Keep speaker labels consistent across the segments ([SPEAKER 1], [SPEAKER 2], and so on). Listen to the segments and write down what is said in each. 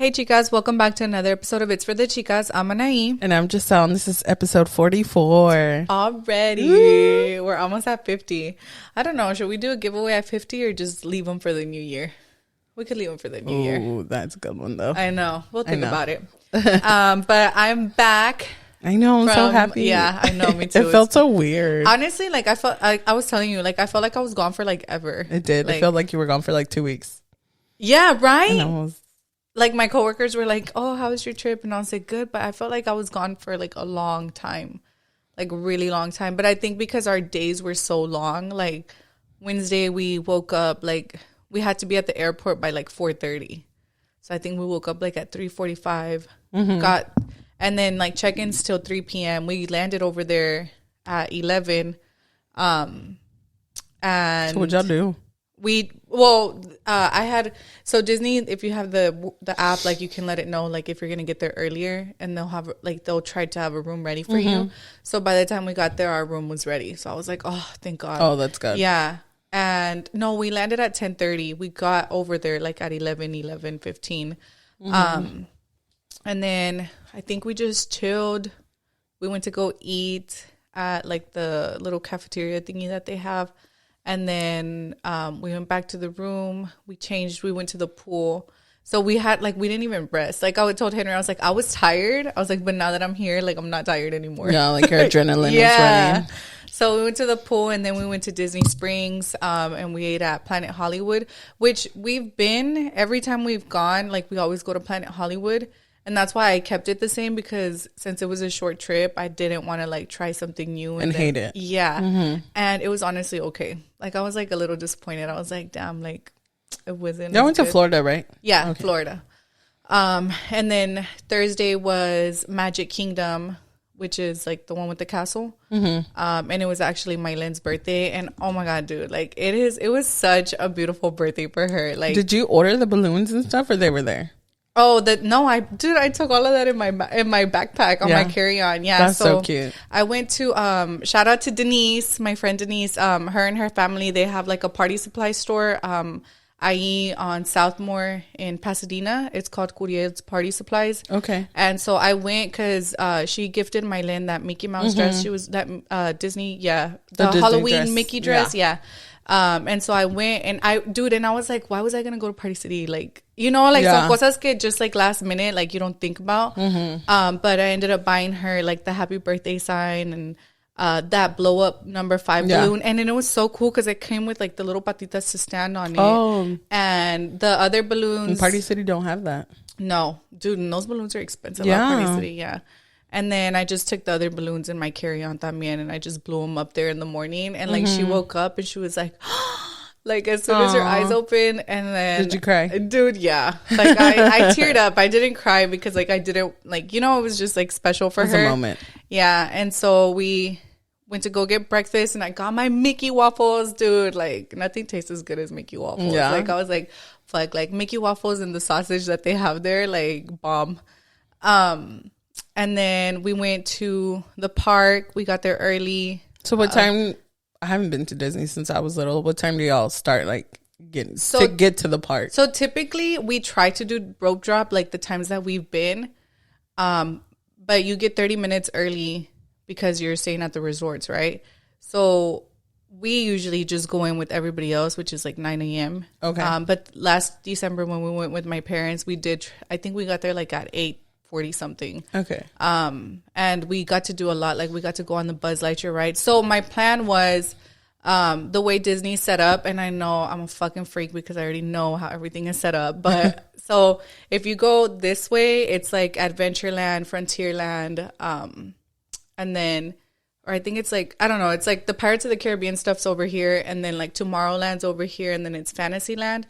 [SPEAKER 1] Hey, Chicas, welcome back to another episode of It's for the Chicas. I'm Anahy.
[SPEAKER 2] And I'm Gisele, and this is episode 44.
[SPEAKER 1] Already. Woo! We're almost at 50. I don't know. Should we do a giveaway at 50 or just leave them for the new year? We could leave them for the new year.
[SPEAKER 2] Oh, that's a good one, though.
[SPEAKER 1] I know. We'll think about it. But I'm back.
[SPEAKER 2] I know. I'm so happy.
[SPEAKER 1] Yeah, I know. Me too.
[SPEAKER 2] It felt so weird.
[SPEAKER 1] Honestly, like, I was telling you, like, I felt like I was gone for, like, ever.
[SPEAKER 2] It did. Like, it felt like you were gone for, like, 2 weeks.
[SPEAKER 1] Yeah, right?
[SPEAKER 2] And I was...
[SPEAKER 1] Like, my coworkers were like, oh, how was your trip? And I was like, good. But I felt like I was gone for, like, a long time. Like, really long time. But I think because our days were so long, like, Wednesday we woke up, like, we had to be at the airport by, like, 4:30. So I think we woke up, like, at 3:45. And then, like, check-ins till 3 p.m. We landed over there at 11. And
[SPEAKER 2] so what'd y'all do?
[SPEAKER 1] I had, so Disney, if you have the app, like, you can let it know, like, if you're going to get there earlier, and they'll try to have a room ready for you. So by the time we got there, our room was ready. So I was like, oh, thank God.
[SPEAKER 2] Oh, that's good.
[SPEAKER 1] Yeah. And no, we landed at 10:30. We got over there like at 11:15. And then I think we just chilled. We went to go eat at like the little cafeteria thingy that they have. And then we went back to the room. We changed. We went to the pool. So we didn't even rest. Like, I told Henry, I was like, I was tired. I was like, but now that I'm here, like, I'm not tired anymore.
[SPEAKER 2] Yeah, like your adrenaline is running.
[SPEAKER 1] So we went to the pool, and then we went to Disney Springs, and we ate at Planet Hollywood, which we've been, every time we've gone, like, we always go to Planet Hollywood. And that's why I kept it the same, because since it was a short trip, I didn't want to, like, try something new. And
[SPEAKER 2] hate it.
[SPEAKER 1] Yeah. And it was honestly okay. Like, I was, like, a little disappointed. I was like, damn, like, it wasn't.
[SPEAKER 2] Y'all went to Florida, right?
[SPEAKER 1] Yeah, okay. Florida. And then Thursday was Magic Kingdom, which is, like, the one with the castle. And it was actually Mylen's birthday. And, oh, my God, dude. Like, it was such a beautiful birthday for her. Like,
[SPEAKER 2] did you order the balloons and stuff, or they were there?
[SPEAKER 1] Oh, I took all of that in my backpack on my carry-on. Yeah,
[SPEAKER 2] that's so cute.
[SPEAKER 1] I went to shout out to Denise, my friend Denise. Her and her family, they have like a party supply store, i.e. on Southmore in Pasadena. It's called Curiel's Party Supplies. Okay. And so I went because she gifted Mylen that Mickey Mouse dress. She was that Disney, the Halloween dress. Mickey dress, yeah. And so I went, and I was like, why was I gonna go to Party City? Like, you know, like some cosas que just like last minute, like you don't think about. But I ended up buying her like the happy birthday sign and that blow up number 5 balloon, and then it was so cool because it came with like the little patitas to stand on it. And the other balloons.
[SPEAKER 2] And Party City don't have that.
[SPEAKER 1] No, dude, and those balloons are expensive at Party City. Yeah. And then I just took the other balloons in my carry-on también, and I just blew them up there in the morning. And, like, she woke up, and she was like, like, as soon as her eyes opened, and then...
[SPEAKER 2] Did you cry?
[SPEAKER 1] Dude, yeah. Like, I teared up. I didn't cry because, like, I didn't... Like, you know, it was just, like, special for her.
[SPEAKER 2] It was a moment.
[SPEAKER 1] Yeah. And so we went to go get breakfast, and I got my Mickey waffles. Dude, like, nothing tastes as good as Mickey waffles. Yeah. Like, I was like, fuck, like, Mickey waffles and the sausage that they have there, like, bomb. And then we went to the park. We got there early.
[SPEAKER 2] So what time? I haven't been to Disney since I was little. What time do y'all start, like, to get to the park?
[SPEAKER 1] So typically we try to do rope drop like the times that we've been. But you get 30 minutes early because you're staying at the resorts, right? So we usually just go in with everybody else, which is like 9 a.m. Okay. But last December when we went with my parents, we did, I think we got there like at 8:40 something. Okay. And we got to do a lot. Like, we got to go on the Buzz Lightyear ride. So my plan was the way Disney set up, and I know I'm a fucking freak because I already know how everything is set up. But so if you go this way, it's like Adventureland, Frontierland, and then, or I think it's like, I don't know, it's like the Pirates of the Caribbean stuff's over here, and then like Tomorrowland's over here, and then it's Fantasyland.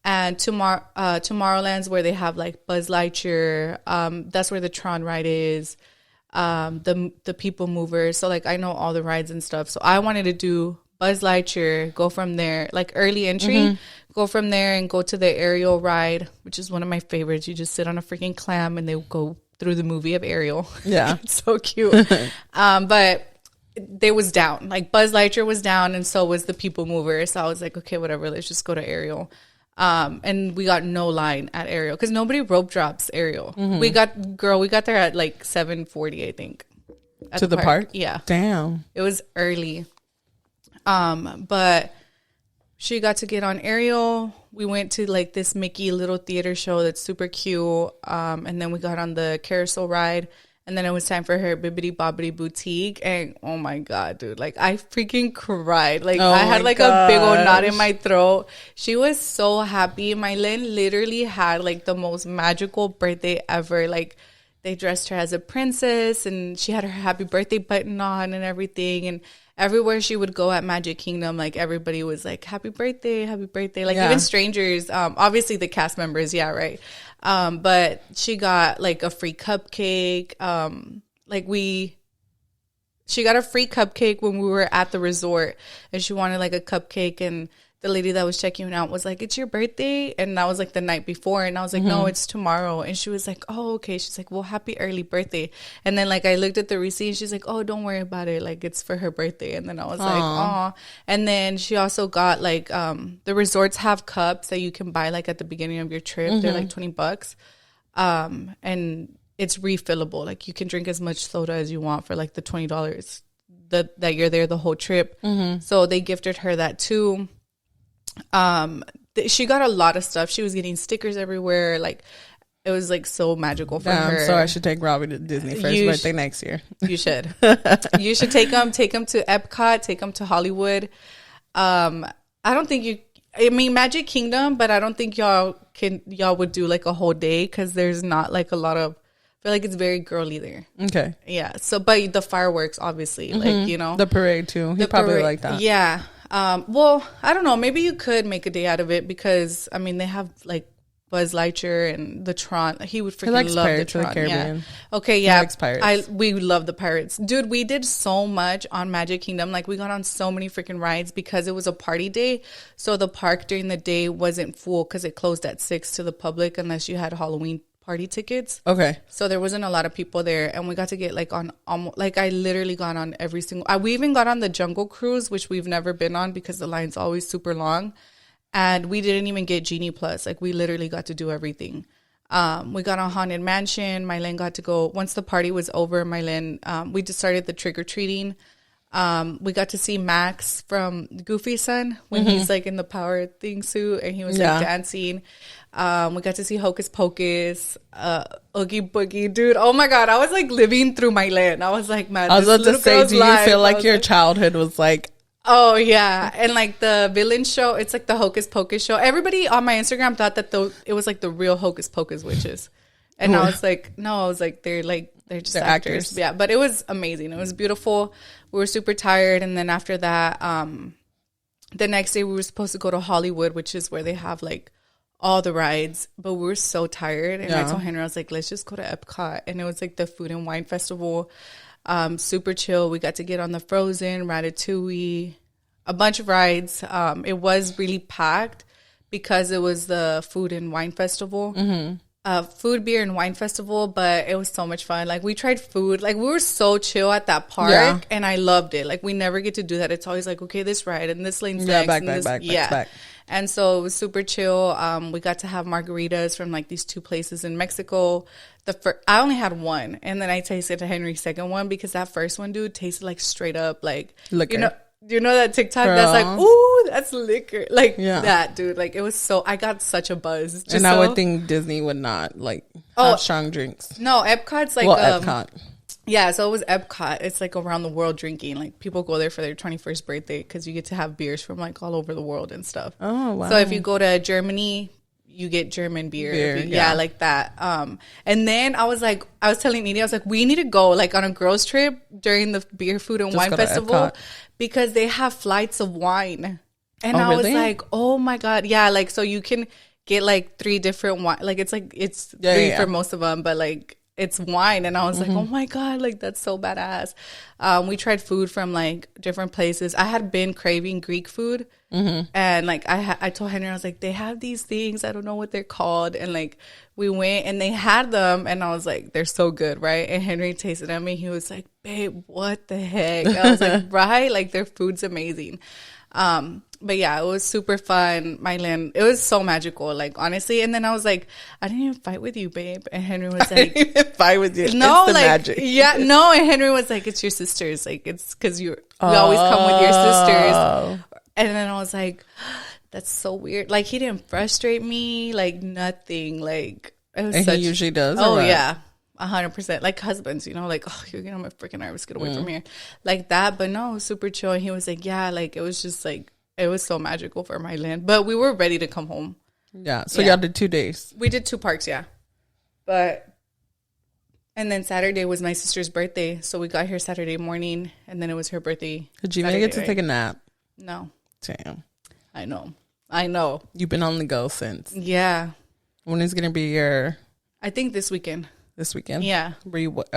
[SPEAKER 1] And Tomorrowland's where they have like Buzz Lightyear. That's where the Tron ride is. The People Mover. So like I know all the rides and stuff. So I wanted to do Buzz Lightyear, go from there, like early entry, go from there and go to the Ariel ride, which is one of my favorites. You just sit on a freaking clam and they go through the movie of Ariel. Yeah. It's so cute. But they was down. Like Buzz Lightyear was down, and so was the People Mover. So I was like, okay, whatever, let's just go to Ariel. And we got no line at Ariel because nobody rope drops Ariel. We got there at like 7:40, I think.
[SPEAKER 2] To the park?
[SPEAKER 1] Yeah.
[SPEAKER 2] Damn.
[SPEAKER 1] It was early. But she got to get on Ariel. We went to like this Mickey little theater show that's super cute. And then we got on the carousel ride. And then it was time for her Bibbidi Bobbidi Boutique. And oh my God, dude. Like I freaking cried. Like I had like a big old knot in my throat. She was so happy. Mylin literally had like the most magical birthday ever. Like they dressed her as a princess and she had her happy birthday button on and everything. And everywhere she would go at Magic Kingdom, like everybody was like, happy birthday, happy birthday. Like even strangers, obviously the cast members. Yeah. Right. But she got like a free cupcake. She got a free cupcake when we were at the resort and she wanted like a cupcake and the lady that was checking out was like, it's your birthday. And that was like the night before. And I was like, no, it's tomorrow. And she was like, oh, okay. She's like, well, happy early birthday. And then like I looked at the receipt and she's like, oh, don't worry about it. Like it's for her birthday. And then I was like, aw. And then she also got like, the resorts have cups that you can buy like at the beginning of your trip. They're like $20. And it's refillable. Like you can drink as much soda as you want for like the $20 that you're there the whole trip. So they gifted her that too. She got a lot of stuff. She was getting stickers everywhere. Like it was like so magical for her.
[SPEAKER 2] So I should take Robbie to Disney for his birthday next year.
[SPEAKER 1] You should. You should take him to Epcot, take him to Hollywood. I don't think I mean Magic Kingdom, but I don't think y'all would do like a whole day because there's not like a lot of, I feel like it's very girly there. Okay. Yeah. So, but the fireworks, obviously, like, you know.
[SPEAKER 2] The parade too. He probably like that.
[SPEAKER 1] Yeah. Well, I don't know. Maybe you could make a day out of it because, I mean, they have like Buzz Lightyear and the Tron. He would freaking love the Tron. Yeah. Okay, yeah. He likes pirates. We love the pirates. Dude, we did so much on Magic Kingdom. Like, we got on so many freaking rides because it was a party day. So the park during the day wasn't full because it closed at 6 to the public unless you had Halloween party tickets. Okay. So there wasn't a lot of people there. And we got to get like on almost, like I literally got on every single, we even got on the Jungle Cruise, which we've never been on because the line's always super long. And we didn't even get Genie Plus. Like we literally got to do everything. We got on Haunted Mansion. Mylin got to go, once the party was over, we just started the trick-or-treating. We got to see Max from Goofy's son when he's like in the power thing suit and he was like dancing. We got to see Hocus Pocus, Oogie Boogie, dude. Oh my God, I was like living through my land. I was like, man,
[SPEAKER 2] I was about to say, do you feel like your childhood was like,
[SPEAKER 1] oh yeah, and like the villain show, it's like the Hocus Pocus show. Everybody on my Instagram thought that it was like the real Hocus Pocus witches, and I was like, no, I was like, they're just actors. Yeah, but it was amazing. It was beautiful. We were super tired, and then after that, the next day we were supposed to go to Hollywood, which is where they have like all the rides, but we were so tired, and I told Henry, I was like, let's just go to Epcot, and it was like the Food and Wine Festival. Super chill. We got to get on the Frozen, Ratatouille, a bunch of rides. It was really packed because it was the Food and Wine Festival. Food, beer, and wine festival, but it was so much fun. Like we tried food. Like we were so chill at that park, and I loved it. Like we never get to do that. It's always like, okay, this ride and this lane's next. Back. And so it was super chill. We got to have margaritas from like these two places in Mexico. I only had one, and then I tasted Henry's second one because that first one, dude, tasted like straight up like liquor. You know that TikTok that's like, ooh, that's liquor, like that, dude. Like it was so. I got such a buzz.
[SPEAKER 2] And I would think Disney would not like have strong drinks.
[SPEAKER 1] No, Epcot's like
[SPEAKER 2] Epcot.
[SPEAKER 1] Yeah, so it was Epcot. It's like around the world drinking. Like people go there for their 21st birthday because you get to have beers from like all over the world and stuff. Oh wow! So if you go to Germany, you get German beer. Yeah, like that. And then I was telling Edie, I was like, we need to go like on a girls trip during the beer, food, and wine festival because they have flights of wine. And I was like, oh my God. Yeah, like so you can get like 3 different wine. Like it's 3 for most of them, but like it's wine. And I was like, oh my God, like that's so badass. We tried food from like different places. I had been craving Greek food. And like I told Henry, I was like, they have these things, I don't know what they're called, and like we went and they had them, and I was like, they're so good, right? And Henry tasted them, and he was like, babe, what the heck? I was like, right, like their food's amazing. But yeah, it was super fun. Mylan, it was so magical, like, honestly. And then I was like, I didn't even fight with you, babe. And Henry was like, I didn't even
[SPEAKER 2] fight with you.
[SPEAKER 1] No,
[SPEAKER 2] it's the
[SPEAKER 1] like,
[SPEAKER 2] magic.
[SPEAKER 1] Yeah, no. And Henry was like, it's your sisters. Like, it's because we always come with your sisters. And then I was like, that's so weird. Like, he didn't frustrate me, like, nothing. Like, it was
[SPEAKER 2] he usually does.
[SPEAKER 1] Oh, yeah. 100%. Like husbands, you know, like, oh, you're getting on my freaking nerves. Get away from here. Like that. But no, super chill. And he was like, yeah, like, it was just like, it was so magical for my land. But we were ready to come home.
[SPEAKER 2] Yeah. So y'all did 2 days.
[SPEAKER 1] We did 2 parks, yeah. And then Saturday was my sister's birthday. So we got here Saturday morning. And then it was her birthday.
[SPEAKER 2] Did you even get to take a nap?
[SPEAKER 1] No.
[SPEAKER 2] Damn.
[SPEAKER 1] I know.
[SPEAKER 2] You've been on the go since.
[SPEAKER 1] Yeah.
[SPEAKER 2] When is going to be your...
[SPEAKER 1] I think this weekend.
[SPEAKER 2] This weekend?
[SPEAKER 1] Yeah.
[SPEAKER 2] Rewind?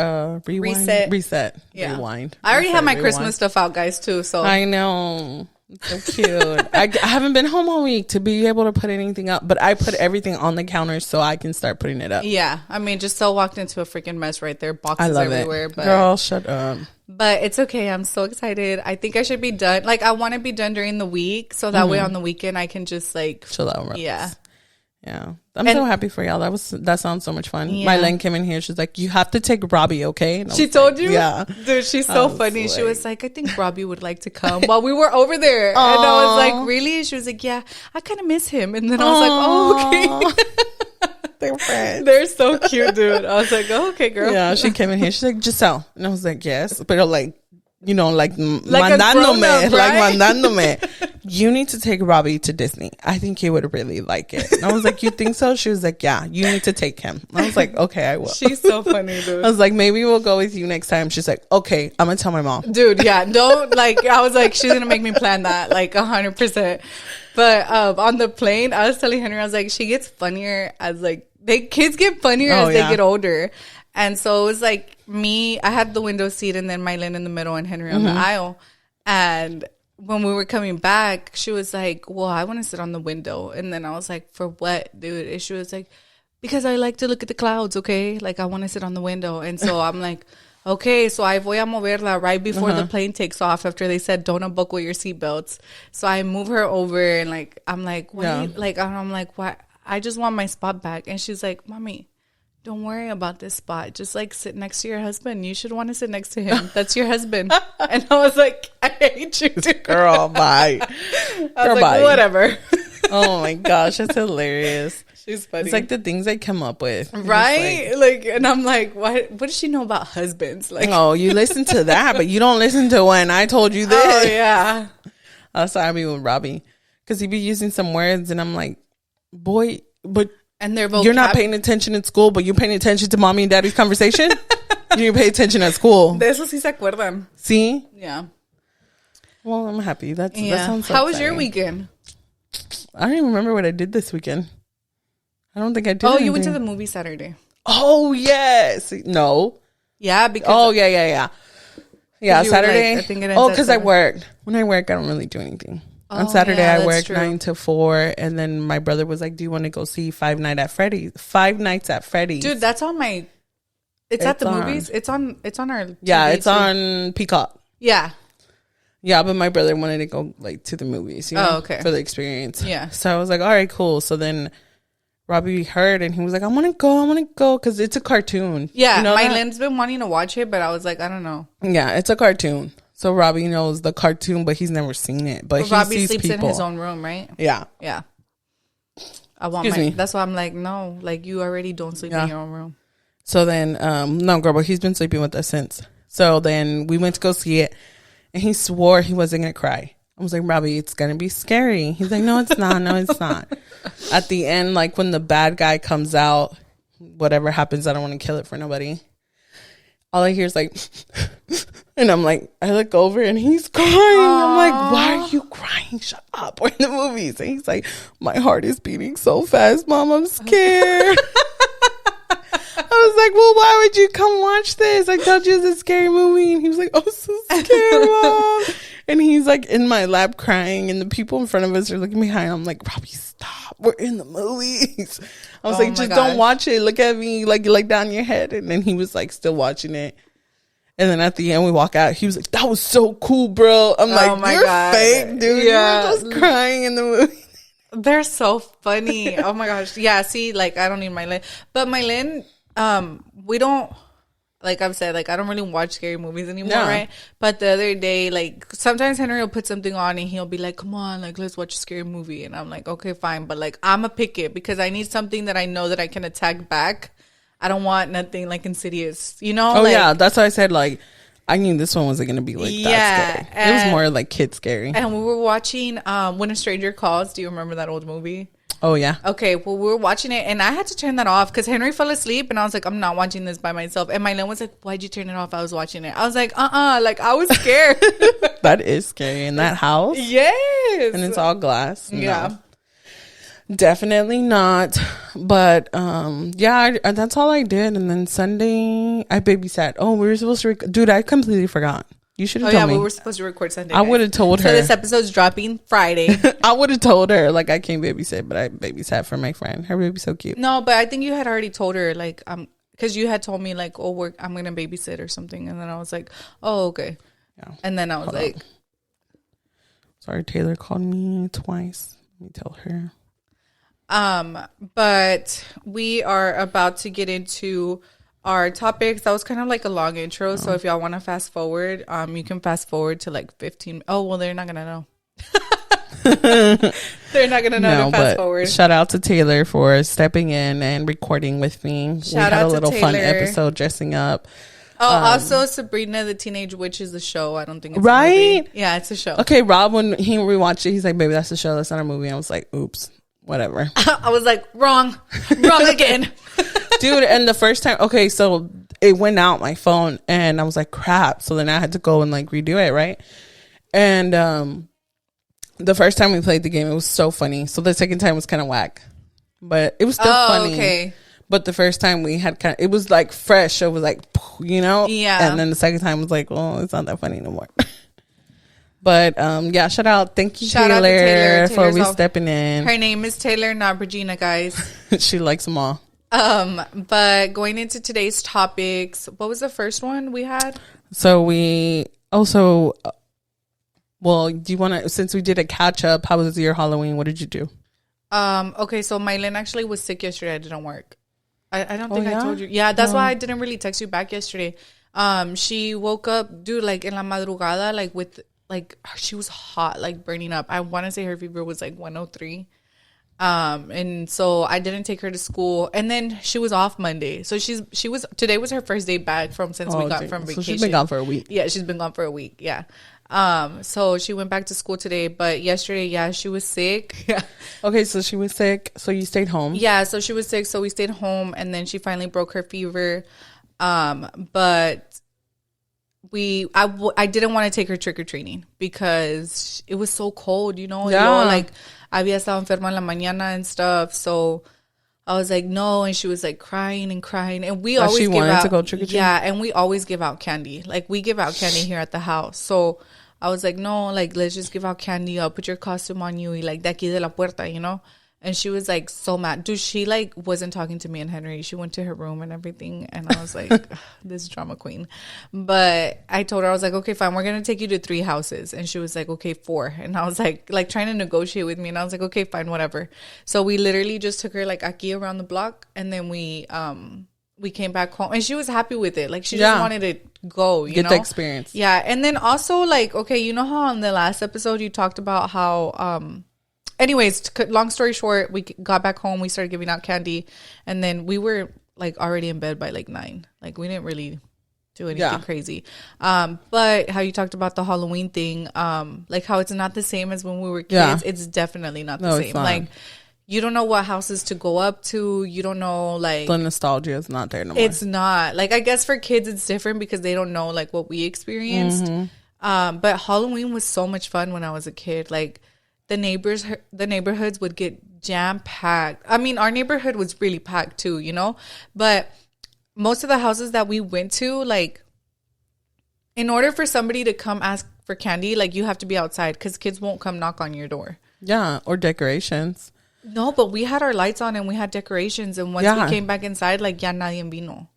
[SPEAKER 1] Reset. Yeah.
[SPEAKER 2] Rewind.
[SPEAKER 1] I already have my Christmas stuff out, guys, too. So
[SPEAKER 2] I know. So cute. I haven't been home all week to be able to put anything up, but I put everything on the counter so I can start putting it up.
[SPEAKER 1] Yeah. I mean, Gisele walked into a freaking mess right there. Boxes everywhere.
[SPEAKER 2] But, girl, shut up.
[SPEAKER 1] But it's okay. I'm so excited. I think I should be done. Like, I want to be done during the week so that way on the weekend I can just like
[SPEAKER 2] chill out.
[SPEAKER 1] Yeah.
[SPEAKER 2] Yeah. I'm so happy for y'all. That sounds so much fun. Yeah. My Len came in here. She's like, you have to take Robbie, okay?
[SPEAKER 1] She told you?
[SPEAKER 2] Yeah.
[SPEAKER 1] Dude, she's so funny. She was like, I think Robbie would like to come while we were over there. And I was like, really? She was like, yeah, I kind of miss him. And then I was like, oh, okay.
[SPEAKER 2] They're friends.
[SPEAKER 1] They're so cute, dude. I was like, oh, okay, girl.
[SPEAKER 2] Yeah, she came in here. She's like, Gisele. And I was like, yes. But like, you know, like
[SPEAKER 1] mandándome,
[SPEAKER 2] right? Like mandándome. You need to take Robbie to Disney. I think he would really like it. And I was like, you think so? She was like, yeah, you need to take him. I was like, okay, I will.
[SPEAKER 1] She's so funny, dude.
[SPEAKER 2] I was like, maybe we'll go with you next time. She's like, okay, I'm gonna tell my mom.
[SPEAKER 1] Dude, yeah, don't like. I was like, she's gonna make me plan that, like 100%. But on the plane, I was telling Henry, I was like, she gets funnier as like kids get funnier as they get older. And so it was like me, I had the window seat and then Mylene in the middle and Henry on the aisle. And when we were coming back, she was like, well, I want to sit on the window. And then I was like, for what, dude? And she was like, because I like to look at the clouds, okay? Like, I want to sit on the window. And so I'm like, okay, so I voy a moverla right before the plane takes off after they said, don't unbuckle your seatbelts. So I move her over and like, I'm like, why? Like, I'm like, why? I just want my spot back. And she's like, Mommy, don't worry about this spot. Just like sit next to your husband. You should want to sit next to him. That's your husband. And I was like, I hate you, dude.
[SPEAKER 2] Girl, bye.
[SPEAKER 1] I was like, whatever.
[SPEAKER 2] Oh my gosh, that's hilarious.
[SPEAKER 1] She's funny.
[SPEAKER 2] It's like the things I come up with.
[SPEAKER 1] Right? Like, and I'm like, what does she know about husbands? Like,
[SPEAKER 2] oh, you listen to that, but you don't listen to when I told you this.
[SPEAKER 1] Oh, yeah.
[SPEAKER 2] That's how I be with Robbie. Because he be using some words and I'm like, boy, but...
[SPEAKER 1] And they're both
[SPEAKER 2] you're not paying attention at school, but you're paying attention to mommy and daddy's conversation? You didn't pay attention at school.
[SPEAKER 1] De eso sí se acuerdan.
[SPEAKER 2] See?
[SPEAKER 1] Yeah.
[SPEAKER 2] Well, I'm happy. That sounds so
[SPEAKER 1] How was
[SPEAKER 2] exciting.
[SPEAKER 1] your weekend?
[SPEAKER 2] I don't even remember what I did this weekend. I don't think I did.
[SPEAKER 1] Oh,
[SPEAKER 2] anything.
[SPEAKER 1] you went to the movie Saturday.
[SPEAKER 2] Oh, yes. No.
[SPEAKER 1] Yeah, because...
[SPEAKER 2] Oh, yeah. Yeah, Saturday.
[SPEAKER 1] Like, I think it
[SPEAKER 2] because I worked. When I work, I don't really do anything. On Saturday, I worked 9 to 4, and then my brother was like, "Do you want to go see Five Nights at Freddy's?"
[SPEAKER 1] Dude, that's on my. It's at the movies. It's on our. TV
[SPEAKER 2] it's on Peacock.
[SPEAKER 1] Yeah.
[SPEAKER 2] Yeah, but my brother wanted to go like to the movies. You know,
[SPEAKER 1] okay.
[SPEAKER 2] For the experience.
[SPEAKER 1] Yeah.
[SPEAKER 2] So I was like, "All right, cool." So then Robbie heard, and he was like, "I want to go," because it's a cartoon.
[SPEAKER 1] Yeah,
[SPEAKER 2] you know
[SPEAKER 1] Mylen's been wanting to watch it, but I was like, I don't know.
[SPEAKER 2] Yeah, it's a cartoon. So Robbie knows the cartoon, but he's never seen it. But he
[SPEAKER 1] Robbie
[SPEAKER 2] sees
[SPEAKER 1] sleeps
[SPEAKER 2] people.
[SPEAKER 1] in his own room, right?
[SPEAKER 2] Yeah.
[SPEAKER 1] Yeah. I want That's why I'm like, no, like you already don't sleep in your own room.
[SPEAKER 2] So then, no, girl, but he's been sleeping with us since. So then we went to go see it, and he swore he wasn't gonna cry. I was like, Robbie, it's gonna be scary. He's like, no, it's not. No, it's not. At the end, like when the bad guy comes out, whatever happens, I don't want to kill it for nobody. All I hear is like, and I'm like, I look over and he's crying. Aww. I'm like, why are you crying? Shut up. We're in the movies. And he's like, my heart is beating so fast, Mom. I'm scared. I was like, well, why would you come watch this? I told you it's a scary movie. And he was like, I'm so scared, Mom. And he's like in my lap crying, and the people in front of us are looking behind. I'm like, Robbie, stop. We're in the movies. I was like, just don't watch it. Look at me, like down your head. And then he was like still watching it. And then at the end, we walk out. He was like, "That was so cool, bro." I'm like,
[SPEAKER 1] my
[SPEAKER 2] "You're
[SPEAKER 1] God.
[SPEAKER 2] fake, dude.
[SPEAKER 1] Yeah.
[SPEAKER 2] You were just crying in the movie."
[SPEAKER 1] They're so funny. Oh my gosh. Yeah, see, like I don't need Mylin. But Mylin, we don't, like I've said, like I don't really watch scary movies anymore, right? But the other day, like sometimes Henry will put something on and he'll be like, "Come on, like let's watch a scary movie." And I'm like, "Okay, fine." But like I'ma pick it because I need something that I know that I can attack back. I don't want nothing like Insidious, you know?
[SPEAKER 2] Oh
[SPEAKER 1] like,
[SPEAKER 2] yeah, that's why I said like I knew this one wasn't gonna be like that scary. It was more like kid scary.
[SPEAKER 1] And we were watching When a Stranger Calls. Do you remember that old movie?
[SPEAKER 2] Oh yeah.
[SPEAKER 1] Okay, well we were watching it and I had to turn that off because Henry fell asleep and I was like, I'm not watching this by myself. And Mylin was like, "Why'd you turn it off?" I was watching it. I was like, like I was scared.
[SPEAKER 2] That is scary in that house.
[SPEAKER 1] Yes.
[SPEAKER 2] And it's all glass.
[SPEAKER 1] Yeah.
[SPEAKER 2] No. Definitely not. But yeah, that's all I did. And then Sunday I babysat. Oh, we were supposed to dude, I completely forgot. You should have told me.
[SPEAKER 1] We were supposed to record Sunday.
[SPEAKER 2] I would have told her.
[SPEAKER 1] So this episode's dropping Friday.
[SPEAKER 2] I would have told her like I can't babysit, but I babysat for my friend. Her baby's so cute.
[SPEAKER 1] No, but I think you had already told her like because you had told me like, "Oh, I'm gonna babysit or something," and then I was like, "Oh, okay." Yeah. And then I was like,
[SPEAKER 2] "Sorry, Taylor called me twice. Let me tell her."
[SPEAKER 1] But we are about to get into our topics. That was kind of like a long intro. So if y'all want to fast forward, you can fast forward to like 15. Oh, well, they're not going to know. They're not going to know to fast forward.
[SPEAKER 2] Shout out to Taylor for stepping in and recording with me. We had a little fun episode dressing up.
[SPEAKER 1] Oh, also Sabrina the Teenage Witch is the show. I don't think it's
[SPEAKER 2] right.
[SPEAKER 1] A movie. Yeah, it's a show.
[SPEAKER 2] Okay, Rob, when he rewatched it, he's like, "Baby, that's a show. That's not a movie." I was like, "Oops, whatever."
[SPEAKER 1] I was like, wrong again.
[SPEAKER 2] Dude, and the first time, okay, so it went out my phone and I was like, "Crap." So then I had to go and like redo it, right? And the first time we played the game, it was so funny. So the second time was kind of whack, but it was still funny. Okay. But the first time we had it was like fresh. It was like, you know?
[SPEAKER 1] Yeah.
[SPEAKER 2] And then the second time was like, "Oh, it's not that funny anymore." But yeah, shout out. Thank you, Taylor, for stepping in.
[SPEAKER 1] Her name is Taylor, not Regina, guys.
[SPEAKER 2] She likes them all.
[SPEAKER 1] But going into today's topics, what was the first one we had?
[SPEAKER 2] So we also, well, do you want to, since we did a catch up, how was your Halloween? What did you do?
[SPEAKER 1] Okay, so Mylin actually was sick yesterday. I didn't work. I don't think I told you. Yeah, that's why I didn't really text you back yesterday. She woke up, dude, like in la madrugada, like with, like, she was hot, like burning up. I want to say her fever was like 103. And so I didn't take her to school, and then she was off Monday. So today was her first day back since we got from vacation.
[SPEAKER 2] So she's been gone for a week.
[SPEAKER 1] Yeah, she's been gone for a week. Yeah. So she went back to school today, but yesterday, yeah, she was sick. Yeah.
[SPEAKER 2] Okay, so she was sick. So you stayed home.
[SPEAKER 1] Yeah, so she was sick. So we stayed home, and then she finally broke her fever. But I didn't want to take her trick-or-treating because it was so cold, you know?
[SPEAKER 2] Yeah.
[SPEAKER 1] Like, había estado enferma en la mañana and stuff. So I was like, no. And she was like crying. And we always give out, to go trick-or-treating? Yeah, and we always give out candy. Like, we give out candy here at the house. So I was like, no, like, let's just give out candy. I'll put your costume on you. Like, de aquí de la puerta, you know? And she was like so mad. Dude, she like wasn't talking to me and Henry. She went to her room and everything. And I was like, this drama queen. But I told her, I was like, okay, fine. We're going to take you to 3 houses. And she was like, okay, 4. And I was like trying to negotiate with me. And I was like, okay, fine, whatever. So we literally just took her like aquí around the block. And then we came back home. And she was happy with it. Like she just wanted to go, you know?
[SPEAKER 2] Get the experience.
[SPEAKER 1] Yeah. And then also like, okay, you know how on the last episode you talked about how... Anyways, long story short, we got back home. We started giving out candy. And then we were, like, already in bed by, like, 9. Like, we didn't really do anything crazy. But how you talked about the Halloween thing, like, how it's not the same as when we were kids. Yeah. It's definitely not the same. Like, you don't know what houses to go up to. You don't know, like...
[SPEAKER 2] The nostalgia is not there no more.
[SPEAKER 1] It's not. Like, I guess for kids, it's different because they don't know, like, what we experienced. Mm-hmm. But Halloween was so much fun when I was a kid. Like... The neighborhoods would get jam-packed. I mean, our neighborhood was really packed too, you know? But most of the houses that we went to, like, in order for somebody to come ask for candy, like, you have to be outside because kids won't come knock on your door.
[SPEAKER 2] Yeah, or decorations.
[SPEAKER 1] No, but we had our lights on and we had decorations. And once we came back inside, like, ya nadie vino.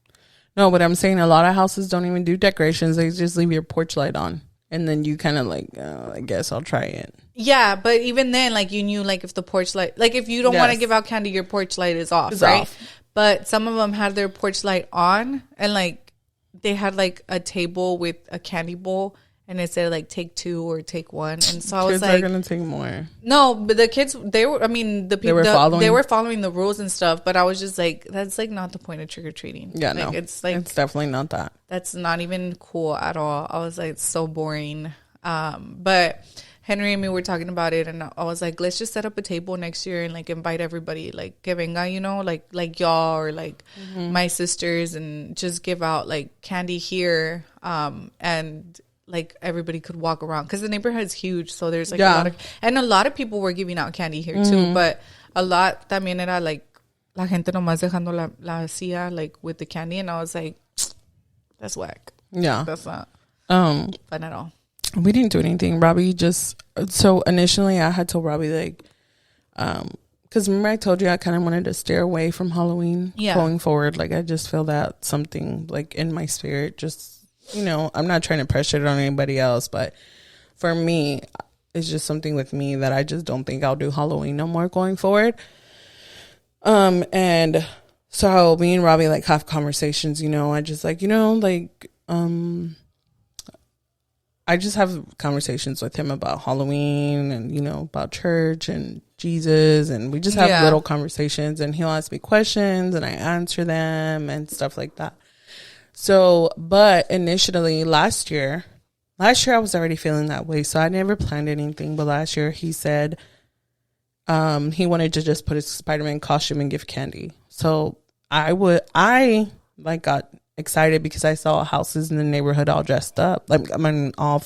[SPEAKER 2] No, but I'm saying a lot of houses don't even do decorations. They just leave your porch light on. And then you kind of like, I guess I'll try it.
[SPEAKER 1] Yeah, but even then, like, you knew, like, if the porch light, like, if you don't want to give out candy, your porch light is off, right? Off. But some of them had their porch light on, and, like, they had, like, a table with a candy bowl, and it said, like, take 2 or take 1. And so I was like,
[SPEAKER 2] kids are going to take more.
[SPEAKER 1] No, but the kids, they were, I mean, the people, they were following the rules and stuff, but I was just like, that's, like, not the point of trick-or-treating.
[SPEAKER 2] Yeah,
[SPEAKER 1] like,
[SPEAKER 2] no.
[SPEAKER 1] It's, like,
[SPEAKER 2] it's definitely not that.
[SPEAKER 1] That's not even cool at all. I was like, it's so boring. But Henry and me were talking about it, and I was like, let's just set up a table next year and, like, invite everybody, like, que venga, you know, like y'all or, like, my sisters, and just give out, like, candy here, and, like, everybody could walk around, because the neighborhood's huge, so there's, like, a lot of people were giving out candy here too, but a lot también era, like, la gente nomás dejando la silla, like, with the candy, and I was like, that's whack.
[SPEAKER 2] Yeah,
[SPEAKER 1] that's not fun at all.
[SPEAKER 2] We didn't do anything. Robbie just, so initially I had told Robbie, like, because remember I told you I kind of wanted to steer away from Halloween going forward. Like, I just feel that something, like, in my spirit, just, you know, I'm not trying to pressure it on anybody else, but for me, it's just something with me that I just don't think I'll do Halloween no more going forward. And so me and Robbie, like, have conversations, you know, I just, like, you know, like, I just have conversations with him about Halloween and, you know, about church and Jesus, and we just have little conversations, and he'll ask me questions and I answer them and stuff like that. So, but initially last year I was already feeling that way, so I never planned anything. But last year he said he wanted to just put his Spider-Man costume and give candy. So I got excited because I saw houses in the neighborhood all dressed up, like, I mean, all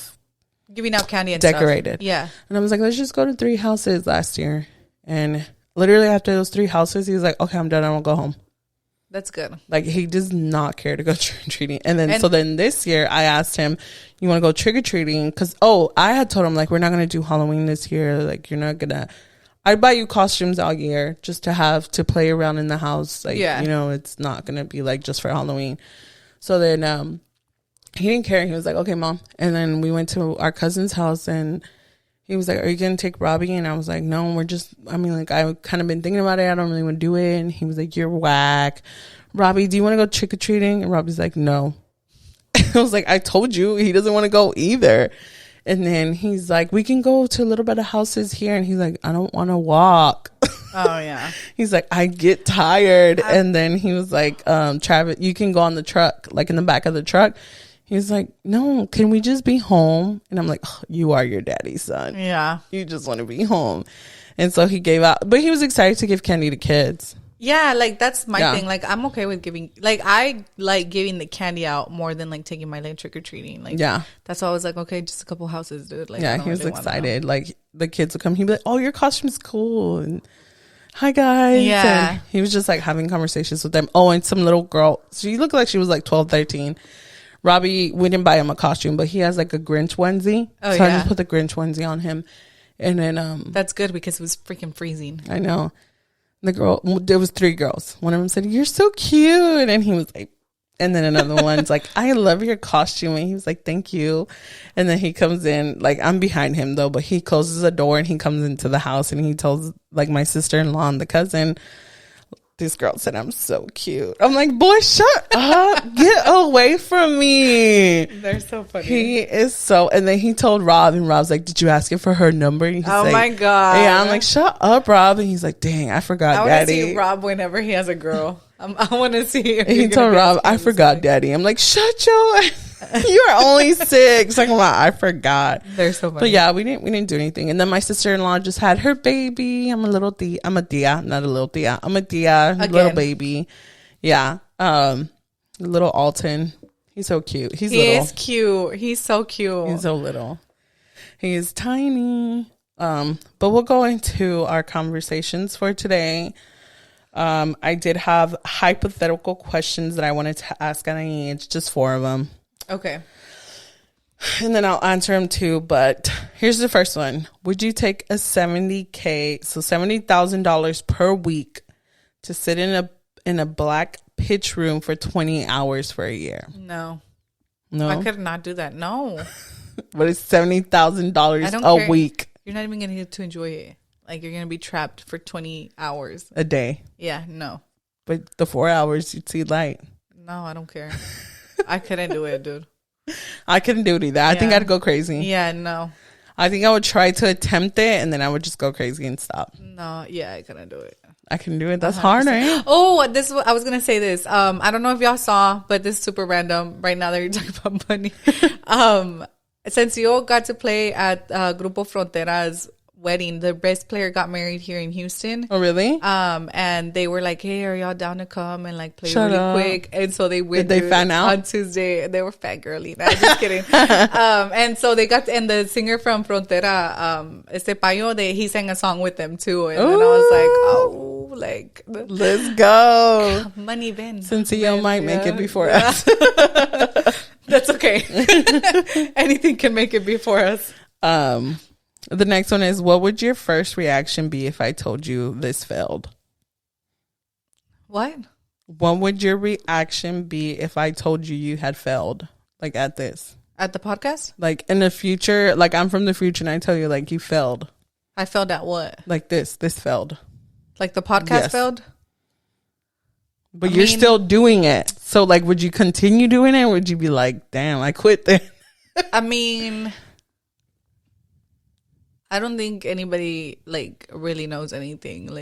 [SPEAKER 1] giving out candy and
[SPEAKER 2] decorated
[SPEAKER 1] stuff. Yeah.
[SPEAKER 2] And I was like, let's just go to 3 houses last year. And literally after those 3 houses, he was like, okay, I'm done, I won't go home.
[SPEAKER 1] That's good.
[SPEAKER 2] Like, he does not care to go trick-or-treating. And then this year I asked him, you want to go trick-or-treating? Because I had told him, like, we're not going to do Halloween this year, like, you're not gonna, I'd buy you costumes all year just to have to play around in the house. Like, you know, it's not going to be, like, just for Halloween. So then he didn't care. He was like, okay, Mom. And then we went to our cousin's house, and he was like, are you going to take Robbie? And I was like, no, like, I've kind of been thinking about it. I don't really want to do it. And he was like, you're whack. Robbie, do you want to go trick-or-treating? And Robbie's like, no. I was like, I told you, he doesn't want to go either. And then he's like, we can go to a little bit of houses here. And he's like, I don't want to walk.
[SPEAKER 1] Oh, yeah.
[SPEAKER 2] He's like, I get tired. And then he was like, Travis, you can go on the truck, like in the back of the truck. He was like, no, can we just be home? And I'm like, oh, you are your daddy's son.
[SPEAKER 1] Yeah.
[SPEAKER 2] You just want to be home. And so he gave out, but he was excited to give candy to kids.
[SPEAKER 1] Yeah, like, that's my thing. Like, I'm okay with giving, like, I like giving the candy out more than, like, taking my, like, trick-or-treating. Like, that's why I was like, okay, just a couple houses, dude. Like,
[SPEAKER 2] he was excited. Like, the kids would come, he'd be like, oh, your costume's cool. And hi, guys.
[SPEAKER 1] Yeah.
[SPEAKER 2] And he was just, like, having conversations with them. Oh, and some little girl. She looked like she was, like, 12, 13. Robbie, we didn't buy him a costume, but he has, like, a Grinch onesie. I just put the Grinch onesie on him. And then
[SPEAKER 1] that's good because it was freaking freezing.
[SPEAKER 2] I know. The girl, there was 3 girls. One of them said, you're so cute. And he was like, and then another one's like, I love your costume. And he was like, thank you. And then he comes in, like, I'm behind him though, but he closes the door and he comes into the house and he tells, like, my sister-in-law and the cousin, this girl said, I'm so cute. I'm like, boy, shut up. Get away from me.
[SPEAKER 1] They're so funny.
[SPEAKER 2] He is so, and then he told Rob, and Rob's like, did you ask her for her number? And he's like,
[SPEAKER 1] my God.
[SPEAKER 2] Yeah, I'm like, shut up, Rob. And he's like, dang, I forgot,
[SPEAKER 1] I
[SPEAKER 2] Daddy.
[SPEAKER 1] want to see Rob whenever he has a girl. I want to see if
[SPEAKER 2] he told Rob, I forgot, Daddy. I'm like, shut your you're only 6. Like, I forgot.
[SPEAKER 1] They're so funny.
[SPEAKER 2] But yeah, we didn't do anything. And then my sister-in-law just had her baby. I'm a tia, not a little tia. I'm a tia, little baby. Yeah. Little Alton. He's so cute. He
[SPEAKER 1] is cute. He's so cute.
[SPEAKER 2] He's so little. He is tiny. But we'll go into our conversations for today. I did have hypothetical questions that I wanted to ask Anahy. It's just 4 of them.
[SPEAKER 1] Okay.
[SPEAKER 2] And then I'll answer them too. But here's the first one. Would you take a $70,000 per week to sit in a black pitch room for 20 hours for a year.
[SPEAKER 1] No.
[SPEAKER 2] No,
[SPEAKER 1] I could not do that. No.
[SPEAKER 2] But it's $70,000 a week.
[SPEAKER 1] You're not even going to get to enjoy it. Like, you're going to be trapped for 20 hours.
[SPEAKER 2] A day.
[SPEAKER 1] Yeah, no.
[SPEAKER 2] But the 4 hours, you'd see light.
[SPEAKER 1] No, I don't care. I couldn't do it, dude.
[SPEAKER 2] I couldn't do it either. I think I'd go crazy.
[SPEAKER 1] Yeah, no.
[SPEAKER 2] I think I would try to attempt it, and then I would just go crazy and stop.
[SPEAKER 1] No, yeah, I couldn't do it.
[SPEAKER 2] I can do it. That's hard, right?
[SPEAKER 1] Oh, I was gonna say this. I don't know if y'all saw, but this is super random. Right now that you're talking about money. Since you all got to play at Grupo Frontera's wedding, the best player got married here in Houston.
[SPEAKER 2] Oh, really?
[SPEAKER 1] And they were like, "Hey, are y'all down to come and like play really quick?" And so they went.
[SPEAKER 2] Did they fan out
[SPEAKER 1] on Tuesday? They were fangirly. No, just kidding. And so they got and the singer from Frontera, Este Payo, he sang a song with them too. And then I was like, "Oh, like
[SPEAKER 2] let's go,
[SPEAKER 1] money, Ben."
[SPEAKER 2] Since you might make it before us.
[SPEAKER 1] That's okay. Anything can make it before us.
[SPEAKER 2] The next one is, what would your first reaction be if I told you this failed?
[SPEAKER 1] What?
[SPEAKER 2] What would your reaction be if I told you had failed? Like at this?
[SPEAKER 1] At the podcast?
[SPEAKER 2] Like in the future, like I'm from the future and I tell you like you failed.
[SPEAKER 1] I failed at what?
[SPEAKER 2] Like this failed.
[SPEAKER 1] Like the podcast failed?
[SPEAKER 2] But you're still doing it. So like, would you continue doing it? Or would you be like, damn, I quit then?
[SPEAKER 1] I mean, I don't think anybody like really knows anything.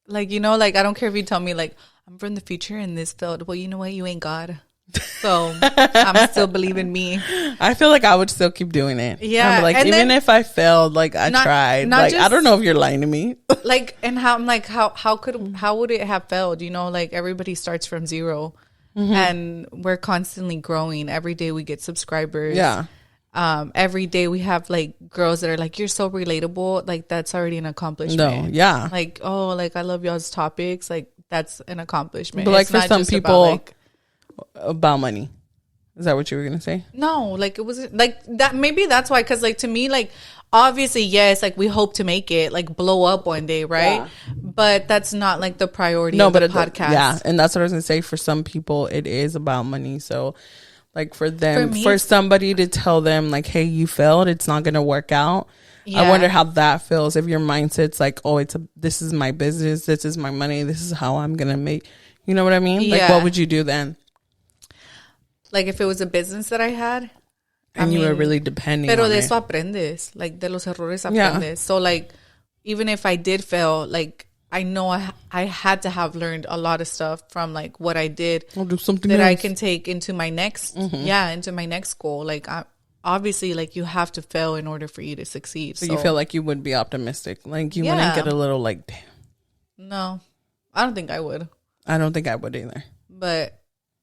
[SPEAKER 1] Like, you know, like I don't care if you tell me like I'm from the future and this failed. Well, you know what? You ain't God. So I'm still believing me.
[SPEAKER 2] I feel like I would still keep doing it.
[SPEAKER 1] Yeah.
[SPEAKER 2] Like, even if I failed, like I tried. Like, I don't know if you're lying to me.
[SPEAKER 1] Like, and how I'm like, how would it have failed? You know, like everybody starts from zero and we're constantly growing. Every day we get subscribers.
[SPEAKER 2] Yeah.
[SPEAKER 1] Every day we have like girls that are like, you're so relatable. Like that's already an accomplishment.
[SPEAKER 2] No, yeah.
[SPEAKER 1] Like, oh, like I love y'all's topics. Like that's an accomplishment.
[SPEAKER 2] But like for some people about money. Is that what you were going to say?
[SPEAKER 1] No, like it was like that. Maybe that's why. Cause like to me, like obviously, yes, like we hope to make it like blow up one day. Right. Yeah. But that's not like the priority of the podcast.
[SPEAKER 2] Yeah. And that's what I was going to say. For some people, it is about money. So like for them, for somebody to tell them like, hey, you failed, it's not going to work out. Yeah. I wonder how that feels if your mindset's like, oh, this is my business. This is my money. This is how I'm going to make, you know what I mean? Yeah. Like, what would you do then?
[SPEAKER 1] Like if it was a business that I had.
[SPEAKER 2] And you were really depending on it.
[SPEAKER 1] Pero de eso aprendes. Like de los errores aprendes. Yeah. So like, even if I did fail, like, I know I had to have learned a lot of stuff from like what I did.
[SPEAKER 2] I'll do something
[SPEAKER 1] that
[SPEAKER 2] else.
[SPEAKER 1] I can take into my next, into my next goal. Like obviously, like you have to fail in order for you to succeed.
[SPEAKER 2] So you feel like you would be optimistic, like you wouldn't get a little like, damn.
[SPEAKER 1] No, I don't think I would.
[SPEAKER 2] I don't think I would either.
[SPEAKER 1] But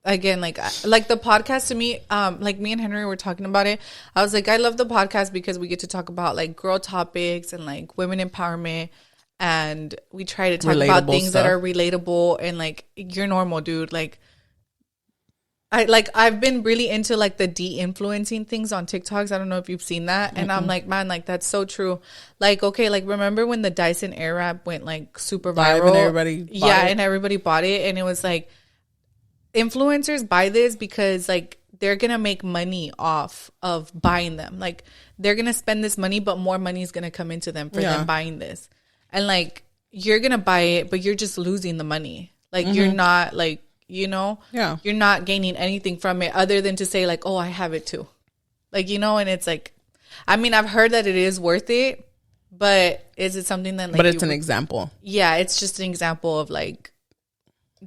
[SPEAKER 1] again, like the podcast to me, like me and Henry were talking about it. I was like, I love the podcast because we get to talk about like girl topics and like women empowerment. And we try to talk about things that are relatable and like you're normal, dude. Like I've been really into like the de-influencing things on TikToks. I don't know if you've seen that. And I'm like, man, like that's so true. Like, okay, like remember when the Dyson Airwrap went like super viral?
[SPEAKER 2] And everybody bought it?
[SPEAKER 1] And everybody bought it. And it was like influencers buy this because like they're gonna make money off of buying them. Like they're gonna spend this money, but more money is gonna come into them for them buying this. And like you're gonna buy it, but you're just losing the money. Like you're not like, you know, you're not gaining anything from it other than to say like, oh, I have it too. Like, you know, and it's like, I mean, I've heard that it is worth it, but is it something that like,
[SPEAKER 2] but it's an example.
[SPEAKER 1] Yeah, it's just an example of like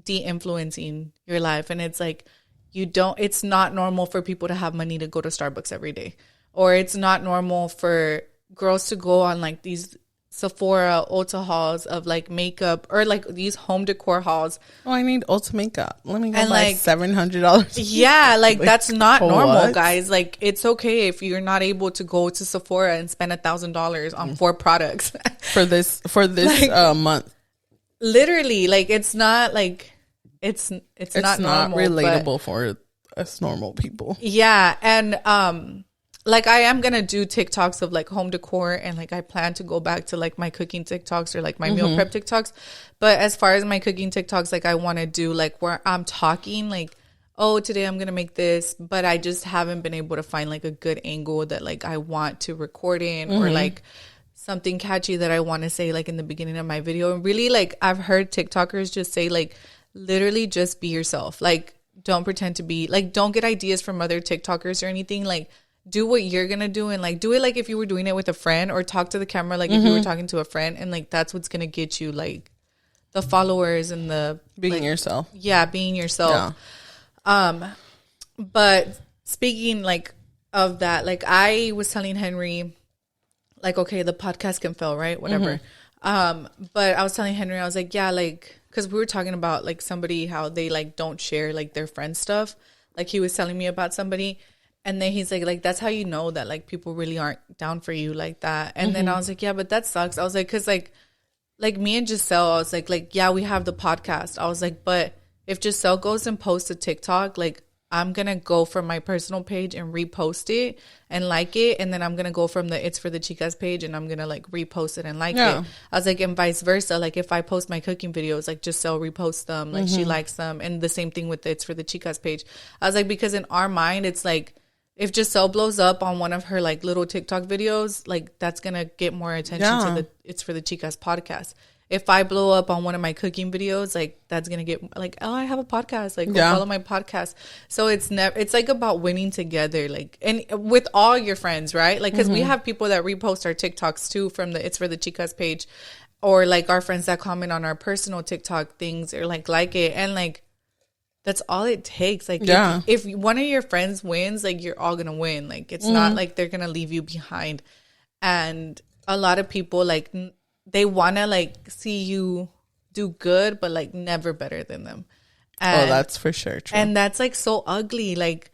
[SPEAKER 1] de-influencing your life. And it's like, it's not normal for people to have money to go to Starbucks every day, or it's not normal for girls to go on like these Sephora, Ulta hauls of like makeup, or like these home decor hauls.
[SPEAKER 2] Oh, I need Ulta makeup. Let me go buy like $700.
[SPEAKER 1] Yeah, like that's not normal, guys. Like it's okay if you're not able to go to Sephora and spend $1,000 on 4 products
[SPEAKER 2] for this like, month.
[SPEAKER 1] Literally, like it's not like it's not normal,
[SPEAKER 2] relatable for us normal people.
[SPEAKER 1] Yeah, and like I am gonna do TikToks of like home decor, and like I plan to go back to like my cooking TikToks or like my meal prep TikToks. But as far as my cooking TikToks, like I want to do like where I'm talking like, oh, today I'm gonna make this, but I just haven't been able to find like a good angle that like I want to record in, or like something catchy that I want to say like in the beginning of my video. And really, like I've heard TikTokers just say like literally just be yourself. Like don't pretend to be like, don't get ideas from other TikTokers or anything. Like do what you're gonna do, and like do it like if you were doing it with a friend, or talk to the camera like if you were talking to a friend, and like that's what's gonna get you like the followers and the
[SPEAKER 2] Being
[SPEAKER 1] like,
[SPEAKER 2] yourself.
[SPEAKER 1] Yeah, being yourself. Yeah. But speaking like of that, like I was telling Henry, like, okay, the podcast can fail, right? Whatever. But I was telling Henry, I was like, yeah, like, because we were talking about like somebody, how they like don't share like their friend stuff. Like he was telling me about somebody, and then he's like that's how you know that like people really aren't down for you like that. And then I was like, yeah, but that sucks. I was like, because like me and Gisele, I was like, yeah, we have the podcast. I was like, but if Gisele goes and posts a TikTok, like I'm going to go from my personal page and repost it and like it. And then I'm going to go from the It's for the Chicas page and I'm going to like repost it and like it. I was like, and vice versa. Like if I post my cooking videos, like Gisele reposts them, like she likes them. And the same thing with the It's for the Chicas page. I was like, because in our mind, it's like, if Gisele blows up on one of her like little TikTok videos, like that's going to get more attention to the It's for the Chicas podcast. If I blow up on one of my cooking videos, like that's going to get like, oh, I have a podcast, like go follow my podcast. So it's like about winning together, like, and with all your friends, right? Like, cause we have people that repost our TikToks too from the It's for the Chicas page, or like our friends that comment on our personal TikTok things, or like it. And like, that's all it takes. Like if one of your friends wins, like you're all going to win. Like it's not like they're going to leave you behind. And a lot of people like, they want to like see you do good, but like never better than them. And,
[SPEAKER 2] that's for sure true.
[SPEAKER 1] And that's like so ugly. Like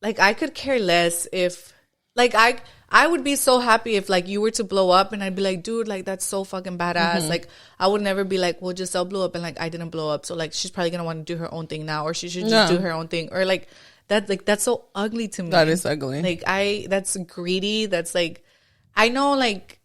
[SPEAKER 1] I could care less if like I would be so happy if like you were to blow up and I'd be like, dude, like that's so fucking badass. Like I would never be like, well, Gisele blew up and like I didn't blow up, so like she's probably gonna want to do her own thing now, or she should just do her own thing, or like that's so ugly to me.
[SPEAKER 2] That is ugly.
[SPEAKER 1] Like that's greedy. That's like, I know like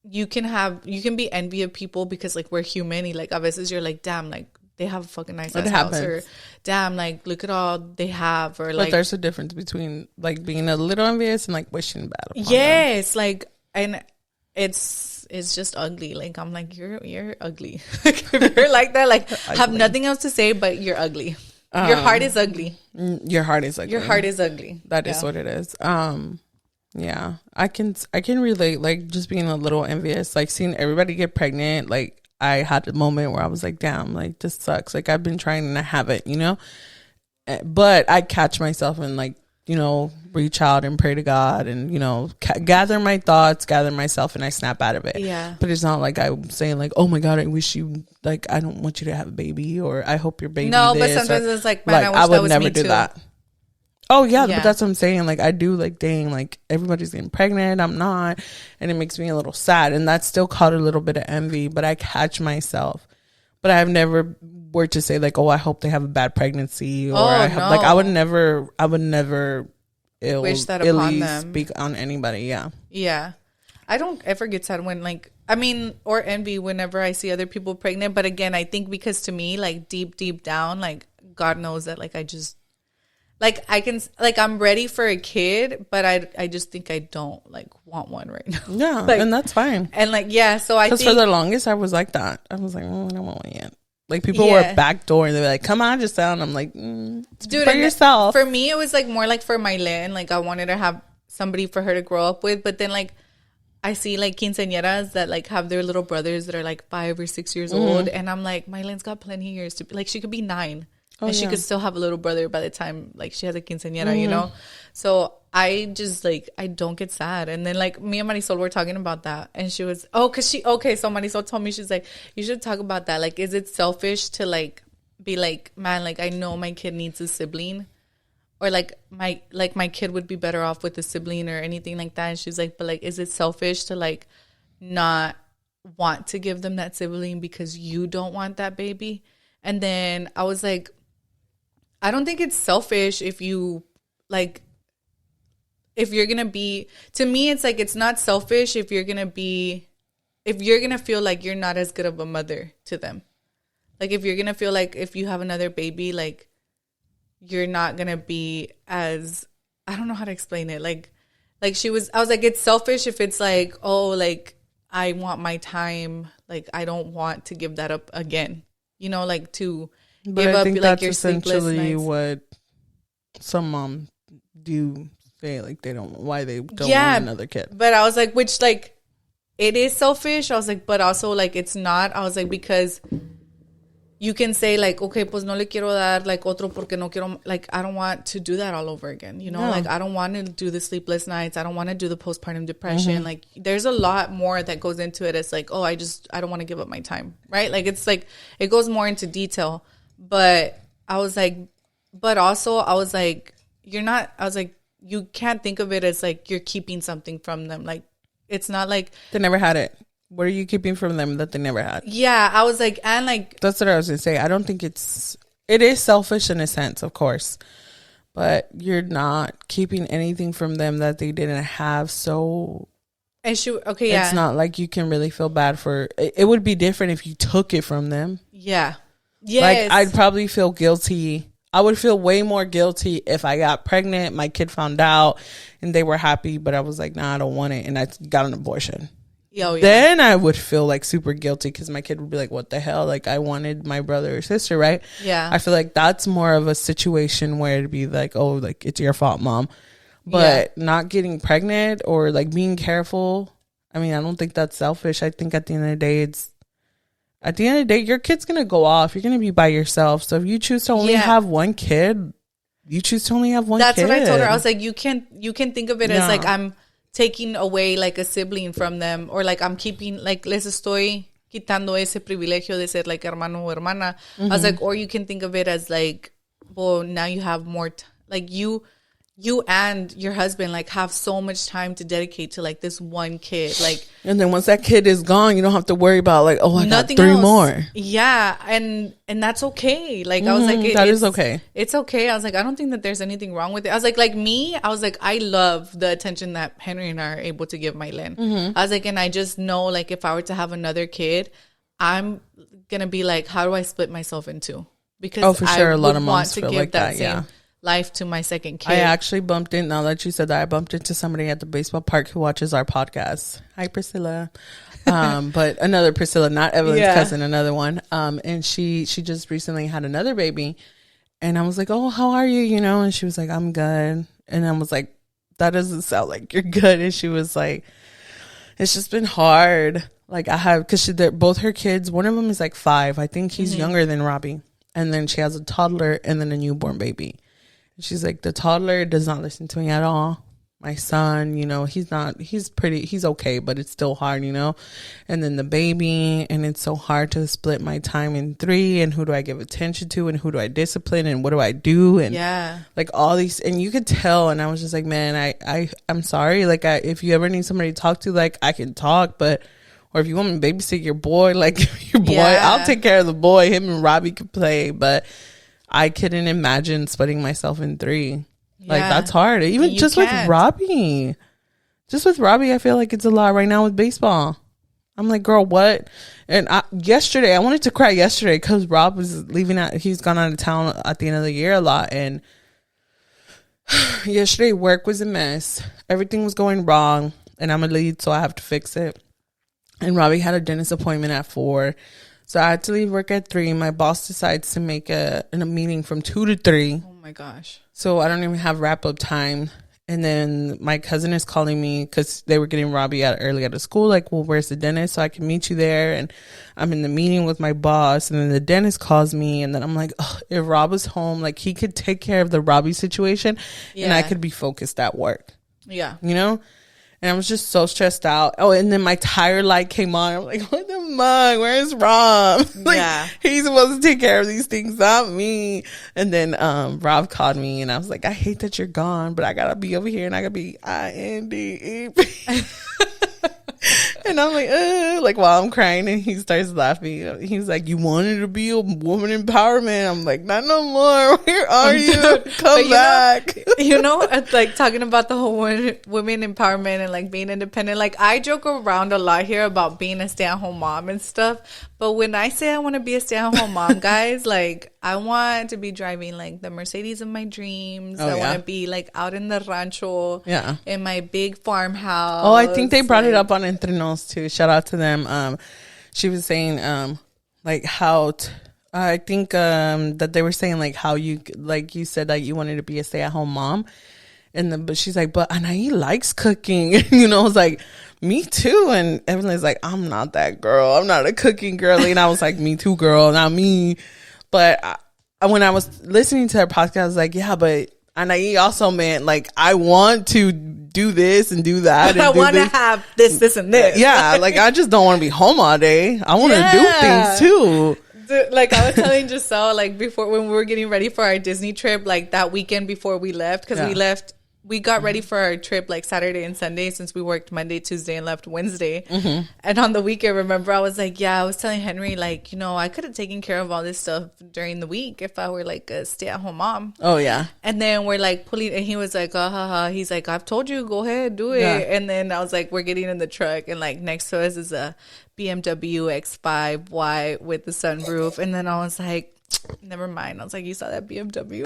[SPEAKER 1] you can be envy of people because like we're human. Like a veces you're like, damn, like they have a fucking nice ass house, or damn, like look at all they have, or like.
[SPEAKER 2] But there's a difference between like being a little envious and like wishing bad upon
[SPEAKER 1] them. Like, and it's just ugly. Like I'm like, you're ugly. Like if you're like that, like have nothing else to say, but you're ugly. Your heart is ugly.
[SPEAKER 2] Your heart is ugly.
[SPEAKER 1] Your heart is ugly.
[SPEAKER 2] That is what it is. Yeah, I can relate, like just being a little envious, like seeing everybody get pregnant. Like I had a moment where I was like, damn, like this sucks. Like I've been trying and I haven't, you know, but I catch myself and like, you know, reach out and pray to God and, you know, gather my thoughts, gather myself, and I snap out of it.
[SPEAKER 1] Yeah.
[SPEAKER 2] But it's not like I'm saying like, oh my God, I wish you, like, I don't want you to have a baby, or I hope your baby.
[SPEAKER 1] No, but sometimes it's like, man, I wish that was
[SPEAKER 2] never
[SPEAKER 1] me
[SPEAKER 2] do
[SPEAKER 1] too.
[SPEAKER 2] that. Oh yeah, but that's what I'm saying. Like I do, like, dang, like everybody's getting pregnant, I'm not, and it makes me a little sad, and that's still caught a little bit of envy. But I catch myself. But I've never were to say like, oh, I hope they have a bad pregnancy, or like I would never wish that upon them. Speak on anybody. Yeah. I don't ever get sad when like, I mean, or envy whenever I see other people pregnant. But again, I think because to me, like deep down, like God knows that like I just. Like I can, like I'm ready for a kid, but I just think I don't like want one right now. Yeah,
[SPEAKER 1] like,
[SPEAKER 2] and that's fine.
[SPEAKER 1] And like so I think
[SPEAKER 2] for the longest I was like that. I was like, oh, I don't want one yet. Like people were backdoor and they were like, "Come on, Gisele," and I'm like, "Dude, for yourself."
[SPEAKER 1] For me, it was like more like for my land. Like I wanted to have somebody for her to grow up with, but then like I see like quinceañeras that like have their little brothers that are like 5 or 6 years old, and I'm like, my land's got plenty of years to be like. She could be 9. And she could still have a little brother by the time like she has a quinceañera, you know? So I just like, I don't get sad. And then like me and Marisol were talking about that. And she was, so Marisol told me, she's like, you should talk about that. Like, is it selfish to like be like, man, like I know my kid needs a sibling, or like my kid would be better off with a sibling or anything like that. And she's like, but like, is it selfish to like not want to give them that sibling because you don't want that baby? And then I was like, I don't think it's selfish if you like if you're gonna be, to me, it's like, it's not selfish if you're gonna feel like you're not as good of a mother to them. Like, if you're gonna feel like if you have another baby, like, you're not gonna be as, I don't know how to explain it. Like I was like, it's selfish if it's like, oh, like, I want my time. Like, I don't want to give that up again. You know, like, to give up, like, your sleepless nights.
[SPEAKER 2] Essentially what some moms do say, like, they don't want another kid.
[SPEAKER 1] But I was like, which, like, it is selfish. I was like, but also, like, it's not. I was like, because you can say, like, okay, pues no le quiero dar, like, otro porque no quiero, like, I don't want to do that all over again, you know? No. Like, I don't want to do the sleepless nights. I don't want to do the postpartum depression. Mm-hmm. Like, there's a lot more that goes into it. It's like, oh, I don't want to give up my time, right? Like, it's like, it goes more into detail. But I was like, but also, I was like, you can't think of it as, like, you're keeping something from them. Like, it's not like.
[SPEAKER 2] They never had it. What are you keeping from them that they never had?
[SPEAKER 1] Yeah, I was like, and like.
[SPEAKER 2] That's what I was going to say. I don't think it is selfish in a sense, of course. But you're not keeping anything from them that they didn't have. So.
[SPEAKER 1] Okay, yeah.
[SPEAKER 2] It's not like you can really feel bad for. It would be different if you took it from them.
[SPEAKER 1] Yeah. Yes.
[SPEAKER 2] Like, I'd probably feel guilty. I would feel way more guilty if I got pregnant, my kid found out, and they were happy. But I was like, nah, I don't want it. And I got an abortion.
[SPEAKER 1] Oh, yeah.
[SPEAKER 2] Then I would feel like super guilty because my kid would be like, what the hell? Like, I wanted my brother or sister, right?
[SPEAKER 1] Yeah.
[SPEAKER 2] I feel like that's more of a situation where it'd be like, oh, like, it's your fault, mom. But not getting pregnant or like being careful. I mean, I don't think that's selfish. I think at the end of the day, your kid's going to go off. You're going to be by yourself. So if you choose to only have one kid, you choose to only have one kid.
[SPEAKER 1] That's what I told her. I was like, you can think of it as like, I'm taking away like a sibling from them, or like I'm keeping, like, les estoy quitando ese privilegio de ser like hermano o hermana. Mm-hmm. I was like, or you can think of it as like, well, now you have more like you and your husband like have so much time to dedicate to like this one kid, like,
[SPEAKER 2] and then once that kid is gone, you don't have to worry about like, oh, I got 3 else. More.
[SPEAKER 1] Yeah, and that's okay. Like, I was like,
[SPEAKER 2] that is okay.
[SPEAKER 1] It's okay. I was like, I don't think that there's anything wrong with it. I was like me, I was like, I love the attention that Henry and I are able to give Mylene. Mm-hmm. I was like, and I just know, like, if I were to have another kid, I'm gonna be like, how do I split myself in two? Because
[SPEAKER 2] for sure, a lot of moms feel like that. Yeah.
[SPEAKER 1] Life to my second kid.
[SPEAKER 2] I actually bumped in, now that you said that, I bumped into somebody at the baseball park who watches our podcast. Hi, Priscilla. But another Priscilla, not Evelyn's cousin, another one. And she just recently had another baby. And I was like, oh, how are you? You know, and she was like, I'm good. And I was like, that doesn't sound like you're good. And she was like, it's just been hard. Like, I have, because they're both her kids, one of them is like 5. I think he's younger than Robbie. And then she has a toddler and then a newborn baby. She's like, the toddler does not listen to me at all. My son, you know, he's okay, but it's still hard, you know. And then the baby, and it's so hard to split my time in 3, and who do I give attention to, and who do I discipline, and what do I do, and like all these, and you could tell. And I was just like, man, I'm sorry. Like, if you ever need somebody to talk to, like, I can talk, but, or if you want me to babysit your boy, like, your boy, I'll take care of the boy. Him and Robbie could play, but I couldn't imagine splitting myself in 3. Like, that's hard. Even just with Robbie. Just with Robbie, I feel like it's a lot right now with baseball. I'm like, girl, what? And yesterday, I wanted to cry yesterday because Rob was leaving out. He's gone out of town at the end of the year a lot. And yesterday, work was a mess. Everything was going wrong. And I'm a lead, so I have to fix it. And Robbie had a dentist appointment at 4. So I had to leave work at 3. My boss decides to make a meeting from 2 to 3.
[SPEAKER 1] Oh my gosh.
[SPEAKER 2] So I don't even have wrap up time. And then my cousin is calling me because they were getting Robbie out early out of school. Like, well, where's the dentist? So I can meet you there. And I'm in the meeting with my boss. And then the dentist calls me. And then I'm like, oh, if Rob was home, like, he could take care of the Robbie situation. Yeah. And I could be focused at work.
[SPEAKER 1] Yeah.
[SPEAKER 2] You know? And I was just so stressed out. Oh, and then my tire light came on. I'm like, what the mug? Where's Rob? Like, he's supposed to take care of these things, not me. And then Rob called me, and I was like, I hate that you're gone, but I got to be over here, and I got to be INDEP. And I'm like while I'm crying, and he starts laughing. He's like, you wanted to be a woman empowerment. I'm like, not no more. Where are you? Come back.
[SPEAKER 1] It's like talking about the whole women empowerment and like being independent. Like I joke around a lot here about being a stay-at-home mom and stuff. But when I say I want to be a stay-at-home mom, guys, like I want to be driving like the Mercedes of my dreams. I want to be like out in the rancho, in my big farmhouse.
[SPEAKER 2] Oh, I think they brought it up on Entre Nos too. Shout out to them. She was saying like how I think that they were saying like how you said that you wanted to be a stay-at-home mom, but she's like, but Anahy likes cooking. I was like, me too. And Evelyn's like, I'm not that girl. I'm not a cooking girly. And I was like, me too, girl, not me. But when I was listening to her podcast, I was like, yeah, but Anahy also meant like I want to do this and do that.
[SPEAKER 1] I want to have this and this.
[SPEAKER 2] Yeah, like I just don't want to be home all day. I want to do things too.
[SPEAKER 1] Dude, like I was telling Gisele, like before when we were getting ready for our Disney trip, like that weekend before we left, because we got ready for our trip like Saturday and Sunday since we worked Monday, Tuesday, and left Wednesday. And on the weekend, remember, I was like, I was telling Henry, like, I could have taken care of all this stuff during the week if I were like a stay-at-home mom.
[SPEAKER 2] Oh, yeah.
[SPEAKER 1] And then we're like pulling, and he was like, he's like, I've told you, go ahead, do it. Yeah. And then I was like, we're getting in the truck, and like next to us is a BMW X5 white with the sunroof. And then I was like, never mind. I was like, you saw that BMW?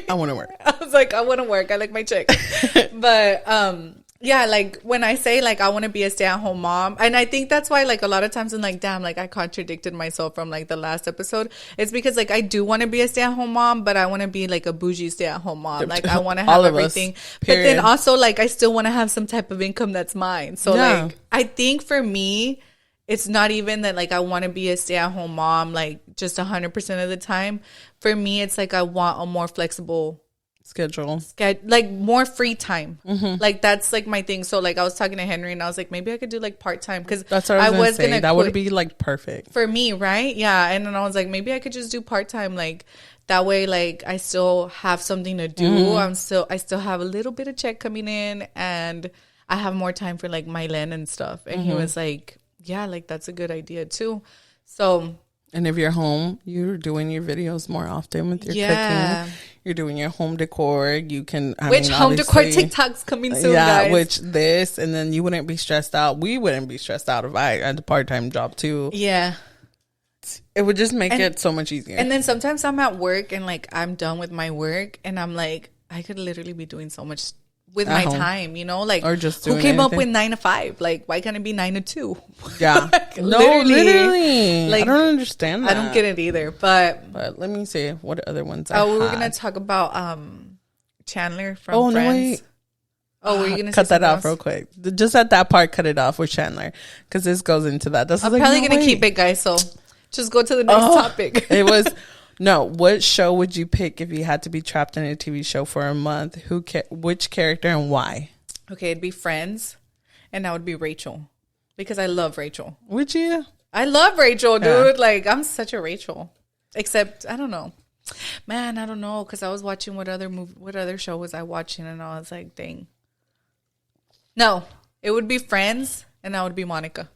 [SPEAKER 2] I want to work.
[SPEAKER 1] I was like, I want to work. I like my check. But like when I say like I want to be a stay-at-home mom, and I think that's why like a lot of times I'm like, damn, like I contradicted myself from like the last episode. It's because like I do want to be a stay-at-home mom, but I want to be like a bougie stay-at-home mom. Like I want to have everything, but then also like I still want to have some type of income that's mine. So like I think for me, it's not even that like I want to be a stay-at-home mom like just 100% of the time. For me, it's like I want a more flexible
[SPEAKER 2] schedule,
[SPEAKER 1] like more free time. Like that's like my thing. So like I was talking to Henry and I was like, maybe I could do like part-time, because
[SPEAKER 2] that's what I was gonna say. That would be like perfect
[SPEAKER 1] for me, right? Yeah. And then I was like, maybe I could just do part-time, like that way like I still have something to do. I still have a little bit of check coming in, and I have more time for like my Len and stuff. And he was like, yeah, like that's a good idea too. So,
[SPEAKER 2] and if you're home, you're doing your videos more often with your cooking. You're doing your home decor. You can,
[SPEAKER 1] which home decor TikToks coming soon, guys.
[SPEAKER 2] And then you wouldn't be stressed out. We wouldn't be stressed out if I had a part-time job too.
[SPEAKER 1] Yeah.
[SPEAKER 2] It would just make it so much easier.
[SPEAKER 1] And then sometimes I'm at work and like I'm done with my work and I'm like, I could literally be doing so much with my time, like,
[SPEAKER 2] or just
[SPEAKER 1] who came up with 9 to 5? Like, why can't it be 9 to 2?
[SPEAKER 2] Yeah.
[SPEAKER 1] Like, literally.
[SPEAKER 2] Like, I don't understand that.
[SPEAKER 1] I don't get it either. But
[SPEAKER 2] let me see what other ones
[SPEAKER 1] we were gonna talk about Chandler from Friends. No, wait. Were you gonna
[SPEAKER 2] cut that off real quick? Just at that part, cut it off with Chandler, because this goes into that.
[SPEAKER 1] I'm probably gonna keep it, guys. So just go to the next topic.
[SPEAKER 2] It was. No, what show would you pick if you had to be trapped in a TV show for a month? Which character and why?
[SPEAKER 1] Okay, it'd be Friends, and that would be Rachel, because I love Rachel.
[SPEAKER 2] Would you?
[SPEAKER 1] I love Rachel, dude. Yeah. Like, I'm such a Rachel. Except, I don't know. Man, I don't know, because I was watching what other show was I watching, and I was like, dang. No, it would be Friends, and that would be Monica.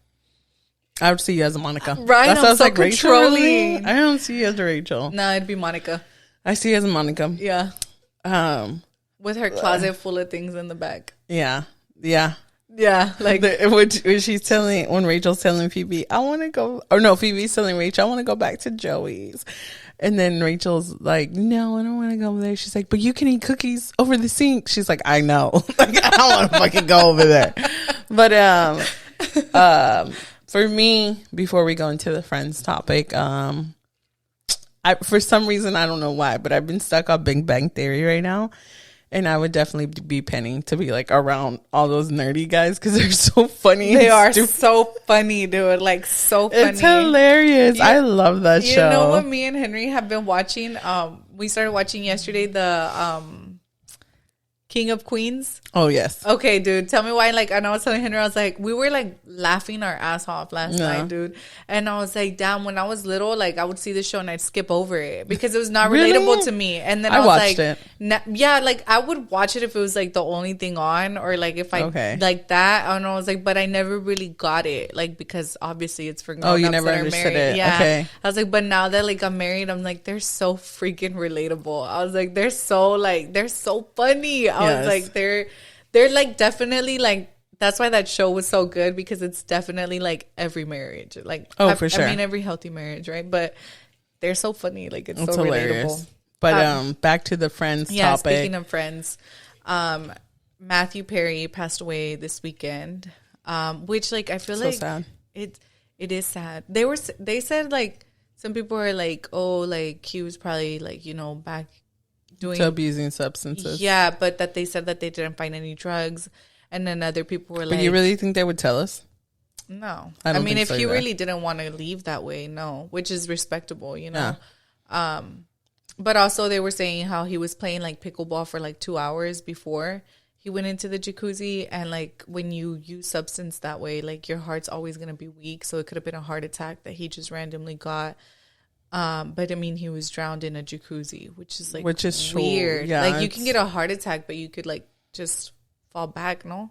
[SPEAKER 2] I would see you as a Monica.
[SPEAKER 1] Right? That sounds so like controlling.
[SPEAKER 2] Rachel. I don't see you as a Rachel.
[SPEAKER 1] No, it'd be Monica.
[SPEAKER 2] I see you as a Monica.
[SPEAKER 1] Yeah. With her closet full of things in the back.
[SPEAKER 2] Yeah. Yeah.
[SPEAKER 1] Yeah. Like
[SPEAKER 2] when Rachel's telling Phoebe, I want to go, or no, Phoebe's telling Rachel, I want to go back to Joey's. And then Rachel's like, no, I don't want to go over there. She's like, but you can eat cookies over the sink. She's like, I know. Like, I don't want to fucking go over there. But, for me, before we go into the Friends topic, for some reason, I don't know why, but I've been stuck on Big Bang Theory right now. And I would definitely be Penny to be like around all those nerdy guys, because they're so funny.
[SPEAKER 1] They are so funny, dude. Like, so funny.
[SPEAKER 2] It's hilarious. I love that show.
[SPEAKER 1] You know what me and Henry have been watching? We started watching yesterday the King of Queens.
[SPEAKER 2] Oh, yes.
[SPEAKER 1] Okay, dude. Tell me why. Like, and I was telling Henry, I was like, we were like laughing our ass off last night, dude. And I was like, damn, when I was little, like I would see the show and I'd skip over it because it was not relatable to me. And then I was
[SPEAKER 2] watched
[SPEAKER 1] like,
[SPEAKER 2] it.
[SPEAKER 1] Yeah, like I would watch it if it was like the only thing on, or like if I like that. And I was like, but I never really got it, like because obviously it's for grown-ups
[SPEAKER 2] you never
[SPEAKER 1] that are
[SPEAKER 2] understood
[SPEAKER 1] married.
[SPEAKER 2] it.
[SPEAKER 1] Yeah.
[SPEAKER 2] Okay.
[SPEAKER 1] I was like, but now that like I'm married, I'm like, they're so freaking relatable. I was like, they're so funny. I was like, they're like definitely like, that's why that show was so good, because it's definitely like every marriage, like
[SPEAKER 2] for sure.
[SPEAKER 1] I mean every healthy marriage, right? But they're so funny, like it's so
[SPEAKER 2] hilarious.
[SPEAKER 1] relatable.
[SPEAKER 2] But back to the Friends topic.
[SPEAKER 1] Speaking of Friends, Matthew Perry passed away this weekend, which like I feel like
[SPEAKER 2] sad.
[SPEAKER 1] It is sad. They said like some people were like, oh, like he was probably like, you know, back doing
[SPEAKER 2] abusing substances.
[SPEAKER 1] Yeah, but that they said that they didn't find any drugs, and then other people were like,
[SPEAKER 2] but you really think they would tell us?
[SPEAKER 1] No,
[SPEAKER 2] I
[SPEAKER 1] mean, if
[SPEAKER 2] so
[SPEAKER 1] he
[SPEAKER 2] either.
[SPEAKER 1] really didn't want to leave that way, no, which is respectable, you know. Yeah. But also they were saying how he was playing like pickleball for like 2 hours before he went into the jacuzzi, and like when you use substance that way, like your heart's always gonna be weak, so it could have been a heart attack that he just randomly got. But I mean, he was drowned in a jacuzzi, which is weird.
[SPEAKER 2] Yeah,
[SPEAKER 1] like you can get a heart attack, but you could like just fall back, no?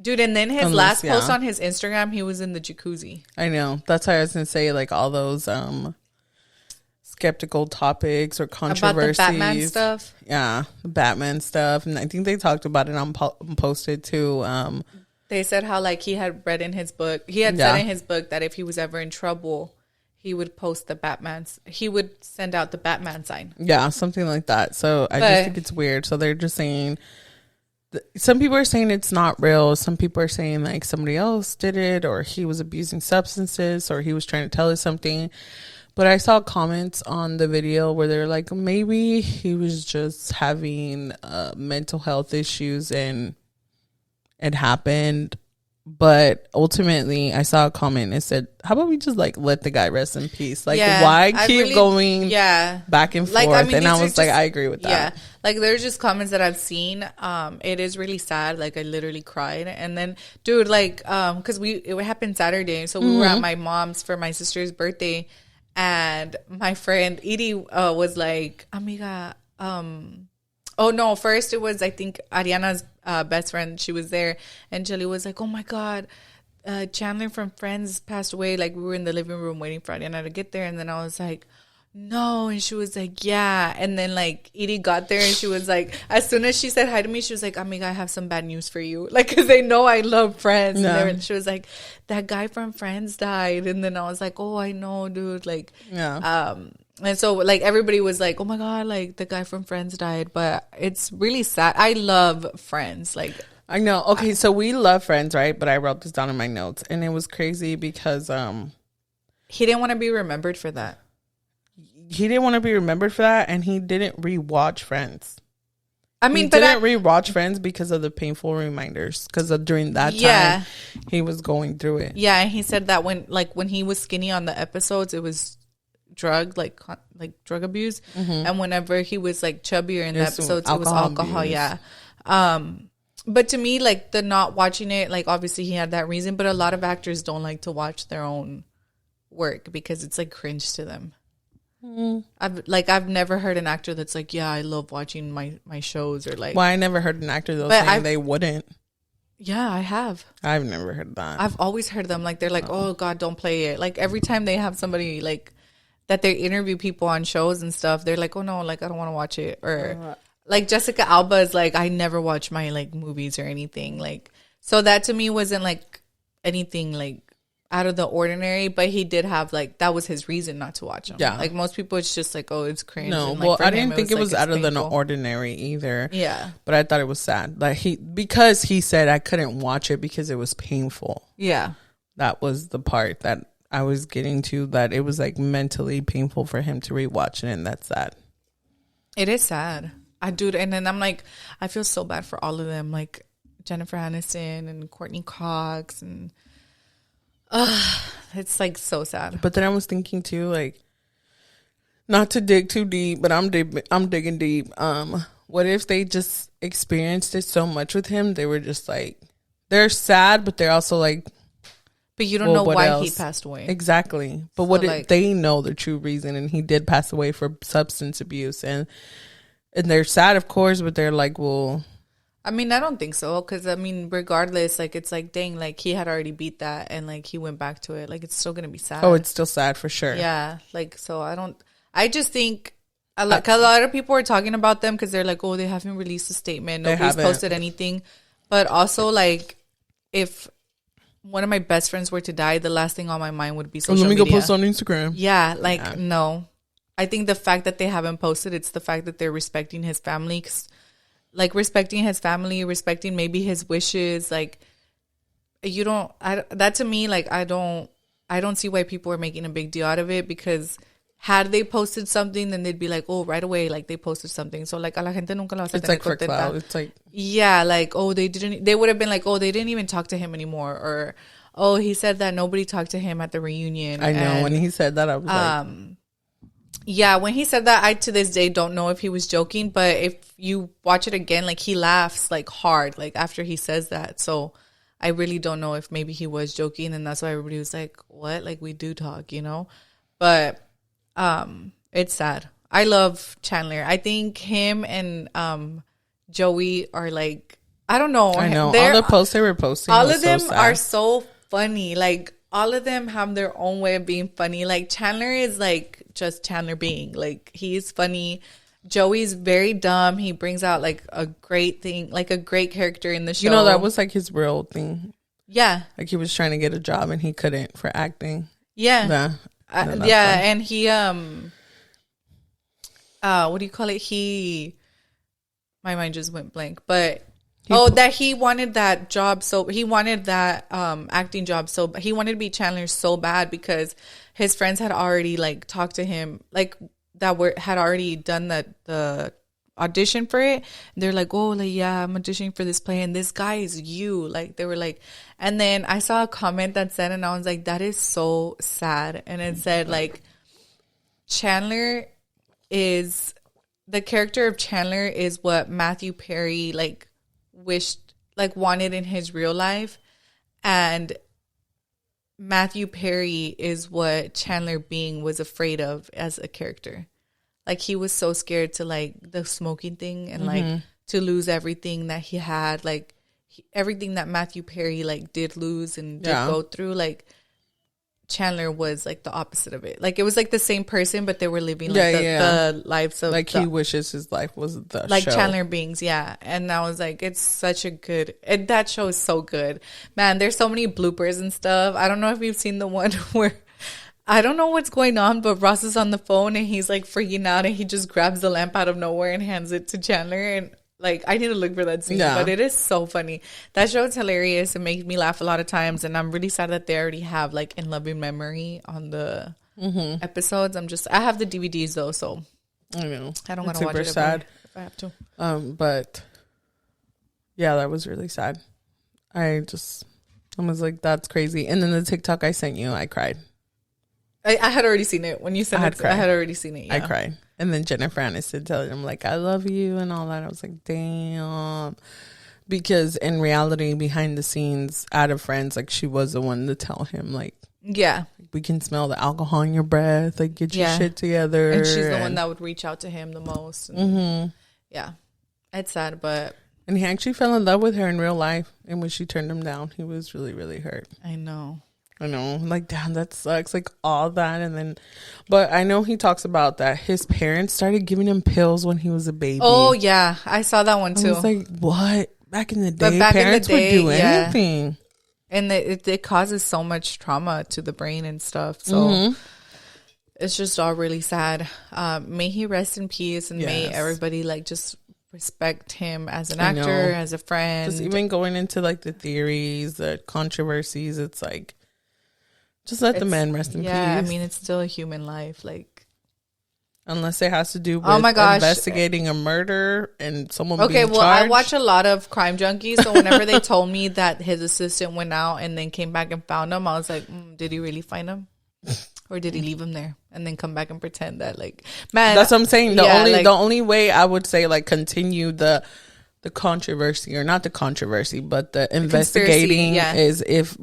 [SPEAKER 1] Dude, and then his last post on his Instagram, he was in the jacuzzi.
[SPEAKER 2] I know. That's how I was gonna say, like all those skeptical topics or controversies.
[SPEAKER 1] About the Batman stuff.
[SPEAKER 2] Yeah, Batman stuff, and I think they talked about it on posted too.
[SPEAKER 1] They said how like he had read in his book, he had said in his book that if he was ever in trouble, he would post he would send out the Batman sign.
[SPEAKER 2] Yeah, something like that. So I just think it's weird. So they're just saying, some people are saying it's not real. Some people are saying like somebody else did it, or he was abusing substances, or he was trying to tell us something. But I saw comments on the video where they're like, maybe he was just having mental health issues and it happened. But ultimately, I saw a comment. It said, how about we just like let the guy rest in peace? Like, why keep going back and forth?
[SPEAKER 1] Like, I mean,
[SPEAKER 2] and I was like, I agree with that.
[SPEAKER 1] Yeah. Like, there's just comments that I've seen. It is really sad. Like, I literally cried. And then, dude, like, because it happened Saturday. So we were at my mom's for my sister's birthday. And my friend Edie was like, amiga, oh no, first it was, I think, Ariana's best friend. She was there, and Gisele was like, oh my God, Chandler from Friends passed away. Like, we were in the living room waiting for Ariana to get there, and then I was like, no, and she was like, yeah. And then like Edie got there, and she was like, as soon as she said hi to me, she was like, amiga, I have some bad news for you, like, because they know I love Friends.
[SPEAKER 2] No.
[SPEAKER 1] And she was like, that guy from Friends died. And then I was like, oh, I know, dude, like, and so like everybody was like, oh my God, like the guy from Friends died. But it's really sad. I love Friends, like,
[SPEAKER 2] I know. Okay, so we love Friends, right? But I wrote this down in my notes, and it was crazy because
[SPEAKER 1] he didn't want to be remembered for that.
[SPEAKER 2] He didn't want to be remembered for that, and he didn't rewatch Friends.
[SPEAKER 1] I mean,
[SPEAKER 2] he didn't rewatch Friends because of the painful reminders. Because during that time, he was going through it.
[SPEAKER 1] Yeah, and he said that when he was skinny on the episodes, it was drug drug abuse, and whenever he was like chubbier in the episodes, it was alcohol. Abuse. Yeah. But to me, like the not watching it, like obviously he had that reason, but a lot of actors don't like to watch their own work because it's like cringe to them. I've never heard an actor that's like, yeah, I love watching my shows, or like.
[SPEAKER 2] Well, I never heard an actor though saying they wouldn't.
[SPEAKER 1] Yeah, I have.
[SPEAKER 2] I've never heard that.
[SPEAKER 1] I've always heard them like, they're like, oh God, don't play it. Like every time they have somebody like that, they interview people on shows and stuff, they're like, oh no, like I don't want to watch it. Or like Jessica Alba is like, I never watch my like movies or anything. Like, so that to me wasn't like anything like out of the ordinary, but he did have like, that was his reason not to watch them.
[SPEAKER 2] Yeah.
[SPEAKER 1] Like most people, it's just like, oh, it's cringe.
[SPEAKER 2] No,
[SPEAKER 1] and, like,
[SPEAKER 2] well,
[SPEAKER 1] for
[SPEAKER 2] I
[SPEAKER 1] him,
[SPEAKER 2] didn't think it was
[SPEAKER 1] like,
[SPEAKER 2] out of the ordinary either. Yeah. But I thought it was sad. Like because he said I couldn't watch it because it was painful. Yeah. That was the part that I was getting to, that it was like mentally painful for him to rewatch it, and that's sad.
[SPEAKER 1] It is sad. I do. And then I'm like, I feel so bad for all of them, like Jennifer Aniston and Courtney Cox, and it's like so sad.
[SPEAKER 2] But then I was thinking too, like, not to dig too deep, but I'm digging deep. what if they just experienced it so much with him? They were just like, they're sad, but they're also like,
[SPEAKER 1] but you don't know why he passed away.
[SPEAKER 2] Exactly. But what if they know the true reason, and he did pass away for substance abuse, and they're sad, of course, but they're like, well,
[SPEAKER 1] I mean, I don't think so, because I mean, regardless, like, it's like, dang, like, he had already beat that, and like, he went back to it. Like, it's still gonna be sad.
[SPEAKER 2] Oh, it's still sad for sure.
[SPEAKER 1] Yeah, like, so I just think a lot of people are talking about them because they're like, oh, they haven't released a statement, nobody's posted anything. But also, like, if one of my best friends were to die, the last thing on my mind would be social media.
[SPEAKER 2] Let me go post on Instagram.
[SPEAKER 1] Yeah, like, no. I think the fact that they haven't posted, it's the fact that they're respecting his family. Like, respecting his family, respecting maybe his wishes. Like, that to me, like, I don't see why people are making a big deal out of it, because had they posted something, then they'd be like, oh, right away, like, they posted something. So, like, a la gente nunca la vas a tener
[SPEAKER 2] like for clout. It's like,
[SPEAKER 1] yeah, like, oh, they would have been like, oh, they didn't even talk to him anymore. Or, oh, he said that nobody talked to him at the reunion.
[SPEAKER 2] I know. And when he said that, I was like,
[SPEAKER 1] yeah, when he said that, I to this day don't know if he was joking, but if you watch it again, like, he laughs like hard, like, after he says that. So I really don't know if maybe he was joking, and that's why everybody was like, what? Like, we do talk, you know? But it's sad. I love Chandler. I think him and Joey are like, I don't know.
[SPEAKER 2] I know. All the posts they were posting,
[SPEAKER 1] all of them are so funny. Like, all of them have their own way of being funny. Like, Chandler is like just Chandler being. Like, he's funny. Joey's very dumb. He brings out like a great thing, like a great character in the show.
[SPEAKER 2] You know, that was like his real thing.
[SPEAKER 1] Yeah.
[SPEAKER 2] Like, he was trying to get a job and he couldn't for acting.
[SPEAKER 1] Yeah. Yeah. And he, what do you call it? My mind just went blank, but that he wanted that job. So he wanted that acting job. So he wanted to be Chandler so bad because his friends had already like talked to him, like had already done the audition for it. They're like, oh, like, yeah, I'm auditioning for this play, and this guy is you. Like, they were like, and then I saw a comment that said, and I was like, that is so sad. And it said like, the character of Chandler is what Matthew Perry like wanted in his real life, and Matthew Perry is what Chandler Bing was afraid of as a character. Like, he was so scared to like the smoking thing and like to lose everything that he had, like everything that Matthew Perry like did lose and did go through. Like, Chandler was like the opposite of it. Like, it was like the same person, but they were living like the lives of
[SPEAKER 2] like he wishes his life was the
[SPEAKER 1] like
[SPEAKER 2] show.
[SPEAKER 1] Chandler Bing's, yeah. And I was like, it's such a good. That show is so good, man. There's so many bloopers and stuff. I don't know if you've seen the one where I don't know what's going on, but Ross is on the phone and he's like freaking out, and he just grabs the lamp out of nowhere and hands it to Chandler. And like, I need to look for that scene, but it is so funny. That show is hilarious. It makes me laugh a lot of times, and I'm really sad that they already have like In Loving Memory on the episodes. I have the DVDs though, so
[SPEAKER 2] I know
[SPEAKER 1] I don't want to watch it
[SPEAKER 2] sad
[SPEAKER 1] if I have to.
[SPEAKER 2] But yeah, that was really sad. I was like, that's crazy. And then the TikTok I sent you, I cried.
[SPEAKER 1] I had already seen it when you sent it. I had already seen it. Yeah.
[SPEAKER 2] I cried. And then Jennifer Aniston telling him like, I love you and all that. I was like, damn. Because in reality, behind the scenes, out of Friends, like, she was the one to tell him like,
[SPEAKER 1] yeah,
[SPEAKER 2] we can smell the alcohol in your breath. Like, get your shit together.
[SPEAKER 1] And she's the one that would reach out to him the most. And yeah, it's sad, but.
[SPEAKER 2] And he actually fell in love with her in real life. And when she turned him down, he was really, really hurt.
[SPEAKER 1] I know.
[SPEAKER 2] Like, damn, that sucks. Like, all that. And then, but I know he talks about that his parents started giving him pills when he was a baby.
[SPEAKER 1] Oh, yeah. I saw that one too.
[SPEAKER 2] I was like, what? Back in the day, parents would do anything.
[SPEAKER 1] And it causes so much trauma to the brain and stuff. So it's just all really sad. May he rest in peace, and may everybody like just respect him as an actor, as a friend.
[SPEAKER 2] Just even going into like the theories, the controversies, it's like, just let the man rest in peace.
[SPEAKER 1] Yeah, I mean, it's still a human life. Like,
[SPEAKER 2] unless it has to do with investigating a murder and someone being charged.
[SPEAKER 1] I watch a lot of Crime Junkies, so whenever they told me that his assistant went out and then came back and found him, I was like, did he really find him? Or did he leave him there and then come back and pretend that, like, man?
[SPEAKER 2] That's what I'm saying. The only way I would say, like, continue the controversy, or not the controversy, but the investigating is if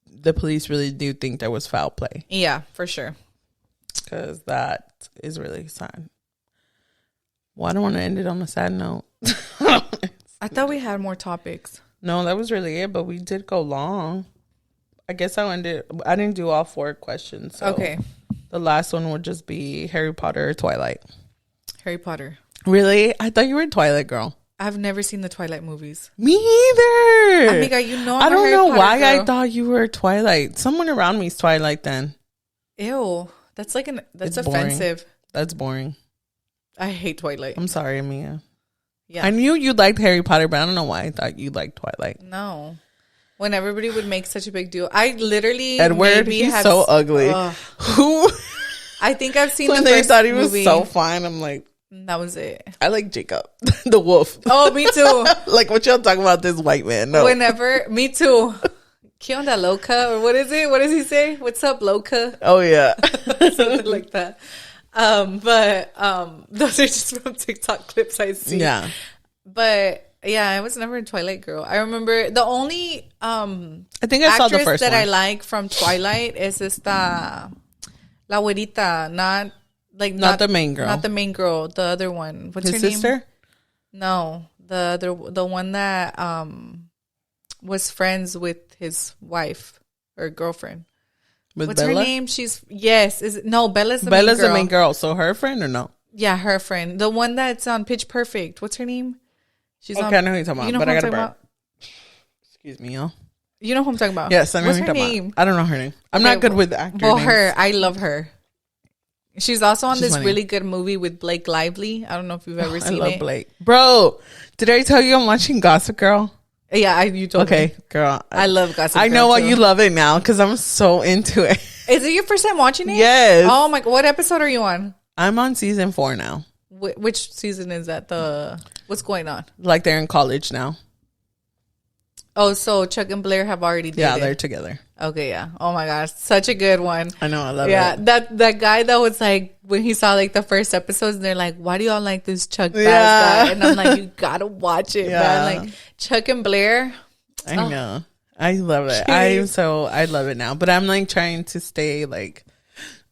[SPEAKER 2] the police really do think there was foul play.
[SPEAKER 1] Yeah, for sure.
[SPEAKER 2] Because that is really sad. Well, I don't want to end it on a sad note.
[SPEAKER 1] I thought we had more topics.
[SPEAKER 2] No, that was really it, but we did go long. I guess I didn't do all 4 questions. So
[SPEAKER 1] okay.
[SPEAKER 2] The last one would just be Harry Potter or Twilight.
[SPEAKER 1] Harry Potter.
[SPEAKER 2] Really? I thought you were a Twilight girl.
[SPEAKER 1] I've never seen the Twilight movies.
[SPEAKER 2] Me either.
[SPEAKER 1] Amiga, you know
[SPEAKER 2] I don't know why
[SPEAKER 1] girl.
[SPEAKER 2] I thought you were a Twilight. Someone around me is Twilight then.
[SPEAKER 1] Ew. That's like that's
[SPEAKER 2] it's
[SPEAKER 1] offensive.
[SPEAKER 2] Boring. That's boring.
[SPEAKER 1] I hate Twilight.
[SPEAKER 2] I'm sorry, Amia.
[SPEAKER 1] Yeah.
[SPEAKER 2] I knew you liked Harry Potter, but I don't know why I thought you liked Twilight.
[SPEAKER 1] No. When everybody would make such a big deal. I literally
[SPEAKER 2] Edward, he's so ugly. Who?
[SPEAKER 1] I think I've seen
[SPEAKER 2] when
[SPEAKER 1] the
[SPEAKER 2] they
[SPEAKER 1] first
[SPEAKER 2] thought he was
[SPEAKER 1] movie.
[SPEAKER 2] so fine. I'm like,
[SPEAKER 1] that was it.
[SPEAKER 2] I like Jacob, the wolf.
[SPEAKER 1] Oh, me too.
[SPEAKER 2] Like, what y'all talking about this white man? No.
[SPEAKER 1] Whenever, me too. ¿Qué onda, loca? Or what is it? What does he say? What's up, loca?
[SPEAKER 2] Oh, yeah.
[SPEAKER 1] Something like that. But those are just from TikTok clips I see.
[SPEAKER 2] Yeah.
[SPEAKER 1] But yeah, I was never a Twilight girl. I remember the only
[SPEAKER 2] I think I saw the first
[SPEAKER 1] that
[SPEAKER 2] one.
[SPEAKER 1] I like from Twilight is esta La Güerita, not
[SPEAKER 2] the main girl.
[SPEAKER 1] Not the main girl, the other one. What's
[SPEAKER 2] His
[SPEAKER 1] her
[SPEAKER 2] sister?
[SPEAKER 1] name? No, the one that was friends with his wife or girlfriend. What's
[SPEAKER 2] Bella?
[SPEAKER 1] her name? Bella's the
[SPEAKER 2] main girl. So her friend or no?
[SPEAKER 1] Yeah, her friend. The one that's on Pitch Perfect. What's her name? She's
[SPEAKER 2] okay, I know who you're talking about, but I gotta burp. Excuse me, y'all.
[SPEAKER 1] You know who I'm talking about?
[SPEAKER 2] Yes, I know
[SPEAKER 1] what's
[SPEAKER 2] who you're
[SPEAKER 1] her
[SPEAKER 2] talking
[SPEAKER 1] name?
[SPEAKER 2] about. I don't know her name. I'm not good with actors.
[SPEAKER 1] Well, her. I love her. She's also on this
[SPEAKER 2] funny.
[SPEAKER 1] really good movie with Blake Lively. I don't know if you've ever seen it.
[SPEAKER 2] I love Blake. Bro, did I tell you I'm watching Gossip Girl?
[SPEAKER 1] Yeah, you told me.
[SPEAKER 2] Okay, girl.
[SPEAKER 1] I love Gossip Girl.
[SPEAKER 2] I know why
[SPEAKER 1] too.
[SPEAKER 2] you love it now because I'm so into it.
[SPEAKER 1] Is it your first time watching it?
[SPEAKER 2] Yes.
[SPEAKER 1] Oh my God. What episode are you on?
[SPEAKER 2] I'm on season 4 now.
[SPEAKER 1] Which season is that? What's going on?
[SPEAKER 2] Like they're in college now.
[SPEAKER 1] Oh, so Chuck and Blair have already dated.
[SPEAKER 2] Yeah, they're together.
[SPEAKER 1] Okay, yeah. Oh my gosh, such a good one.
[SPEAKER 2] I know, I love it.
[SPEAKER 1] Yeah, that guy that was like, when he saw like the first episodes, and they're like, "Why do y'all like this Chuck Bass guy?" And I'm like, "You gotta watch it, man!" Like Chuck and Blair.
[SPEAKER 2] I know, I love it. I love it now, but I'm like trying to stay like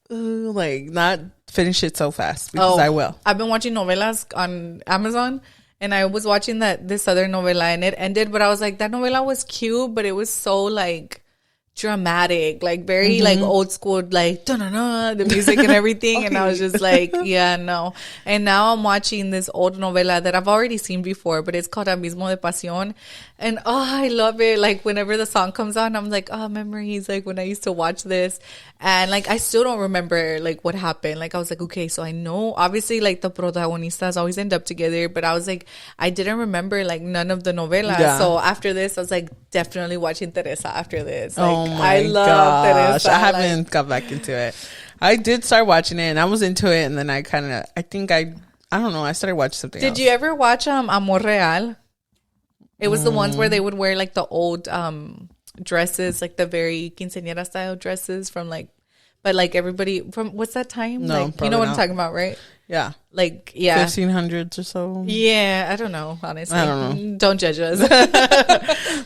[SPEAKER 2] not finish it so fast because I will.
[SPEAKER 1] I've been watching novelas on Amazon. And I was watching this other novela and it ended, but I was like, that novela was cute, but it was so like dramatic, like very like old school, like the music and everything. And I was just like, yeah, no. And now I'm watching this old novela that I've already seen before, but it's called Abismo de Pasión. And I love it. Like whenever the song comes on, I'm like, memories, like when I used to watch this. And like I still don't remember like what happened. Like I was like, okay, so I know obviously like the protagonistas always end up together, but I was like, I didn't remember like none of the novela. Yeah. So after this, I was like, definitely watching Teresa after this. Like, I love Teresa.
[SPEAKER 2] I haven't got back into it. I did start watching it and I was into it, and then I don't know, I started watching something else.
[SPEAKER 1] Did you ever watch Amor Real? It was the ones where they would wear like the old dresses, like the very quinceañera style dresses from like, but like everybody from what's that time?
[SPEAKER 2] No,
[SPEAKER 1] like, you know what I'm talking about, right?
[SPEAKER 2] Yeah.
[SPEAKER 1] Like, yeah.
[SPEAKER 2] 1500s or so.
[SPEAKER 1] Yeah, I don't know, honestly.
[SPEAKER 2] I don't know.
[SPEAKER 1] Don't judge us.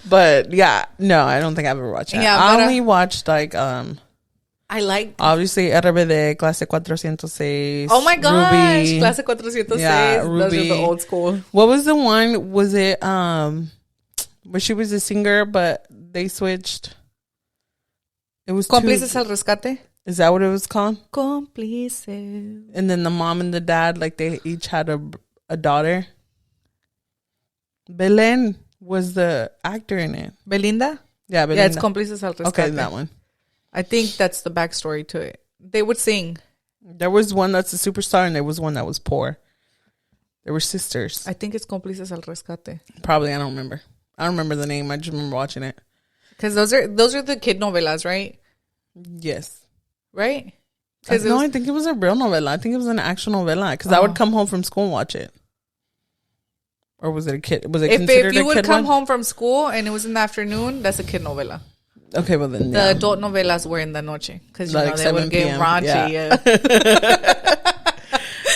[SPEAKER 2] But yeah, no, I don't think I've ever watched it. Yeah, I only watched like
[SPEAKER 1] I like
[SPEAKER 2] obviously RBD, Clase 406.
[SPEAKER 1] Oh my gosh,
[SPEAKER 2] Ruby.
[SPEAKER 1] Clase 406.
[SPEAKER 2] Yeah,
[SPEAKER 1] those are the old school.
[SPEAKER 2] What was the one? Was it where she was a singer but they switched? It was
[SPEAKER 1] Cómplices al Rescate.
[SPEAKER 2] Is that what it was called?
[SPEAKER 1] Cómplices.
[SPEAKER 2] And then the mom and the dad, like they each had a daughter. Belén was the actor in it.
[SPEAKER 1] Belinda?
[SPEAKER 2] Yeah, Belinda.
[SPEAKER 1] Yeah, it's Cómplices al Rescate.
[SPEAKER 2] Okay, that one.
[SPEAKER 1] I think that's the backstory to it. They would sing.
[SPEAKER 2] There was one that's a superstar and there was one that was poor. They were sisters.
[SPEAKER 1] I think it's Cómplices al Rescate.
[SPEAKER 2] Probably, I don't remember. I don't remember the name. I just remember watching it.
[SPEAKER 1] Because those are the kid novelas, right?
[SPEAKER 2] Yes.
[SPEAKER 1] Right?
[SPEAKER 2] I think it was a real novela. I think it was an actual novela because I would come home from school and watch it. Or was it a kid? Was it considered a kid?
[SPEAKER 1] If you would come home from school and it was in the afternoon, that's a kid novela.
[SPEAKER 2] Okay, well then,
[SPEAKER 1] The adult novelas were in the noche because
[SPEAKER 2] Like
[SPEAKER 1] they would
[SPEAKER 2] 7
[SPEAKER 1] get
[SPEAKER 2] p.m.,
[SPEAKER 1] raunchy.
[SPEAKER 2] yeah.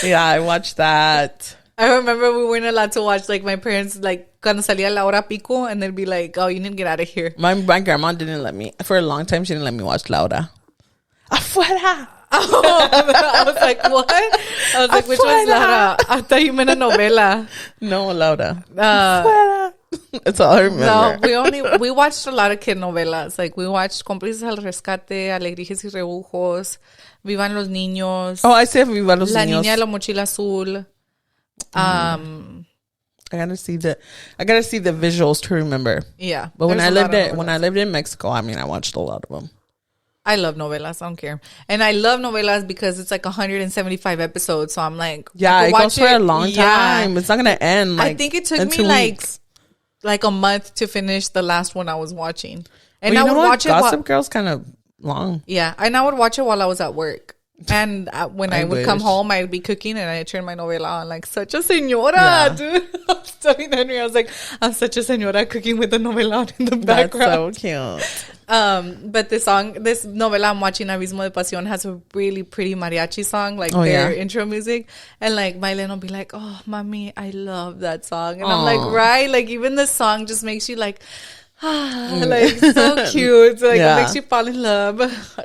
[SPEAKER 2] Yeah, I watched that.
[SPEAKER 1] I remember we weren't allowed to watch, like, my parents, like, cuando salía la hora pico, and they'd be like, oh, you need to get out of here.
[SPEAKER 2] My grandma didn't let me, for a long time, she didn't let me watch Laura. Afuera!
[SPEAKER 1] Oh, I was like, what? I was like, which one's Laura? I thought you meant a novela.
[SPEAKER 2] No, Laura. Afuera! That's all I remember.
[SPEAKER 1] No, we watched a lot of kid novelas. Like, we watched Cómplices al Rescate, Alegrías y Rebujos, Vivan los Niños.
[SPEAKER 2] Oh, I say Viva los
[SPEAKER 1] La
[SPEAKER 2] Niños.
[SPEAKER 1] Niña de la Mochila Azul.
[SPEAKER 2] I gotta see the visuals to remember.
[SPEAKER 1] Yeah.
[SPEAKER 2] But when I lived in Mexico, I mean, I watched a lot of them.
[SPEAKER 1] I love novelas. I don't care. And I love novelas because it's like 175 episodes. So I'm like,
[SPEAKER 2] yeah, it goes for a long time. It's not going to end.
[SPEAKER 1] I think it took me like a month to finish the last one I was watching. And
[SPEAKER 2] I would watch
[SPEAKER 1] it.
[SPEAKER 2] Gossip Girl's kind of long.
[SPEAKER 1] Yeah. And I would watch it while I was at work. And when I would come
[SPEAKER 2] wish.
[SPEAKER 1] home, I'd be cooking and I'd turn my novela on like such a señora, dude. I was telling Henry, I was like, I'm such a señora cooking with the novela on in the background.
[SPEAKER 2] That's so cute.
[SPEAKER 1] But this novela I'm watching, Abismo de Pasión, has a really pretty mariachi song, like their intro music. And like Mylene will be like, oh, mommy, I love that song. And I'm like, right? Like even the song just makes you like, like so cute. Like it makes you fall in love.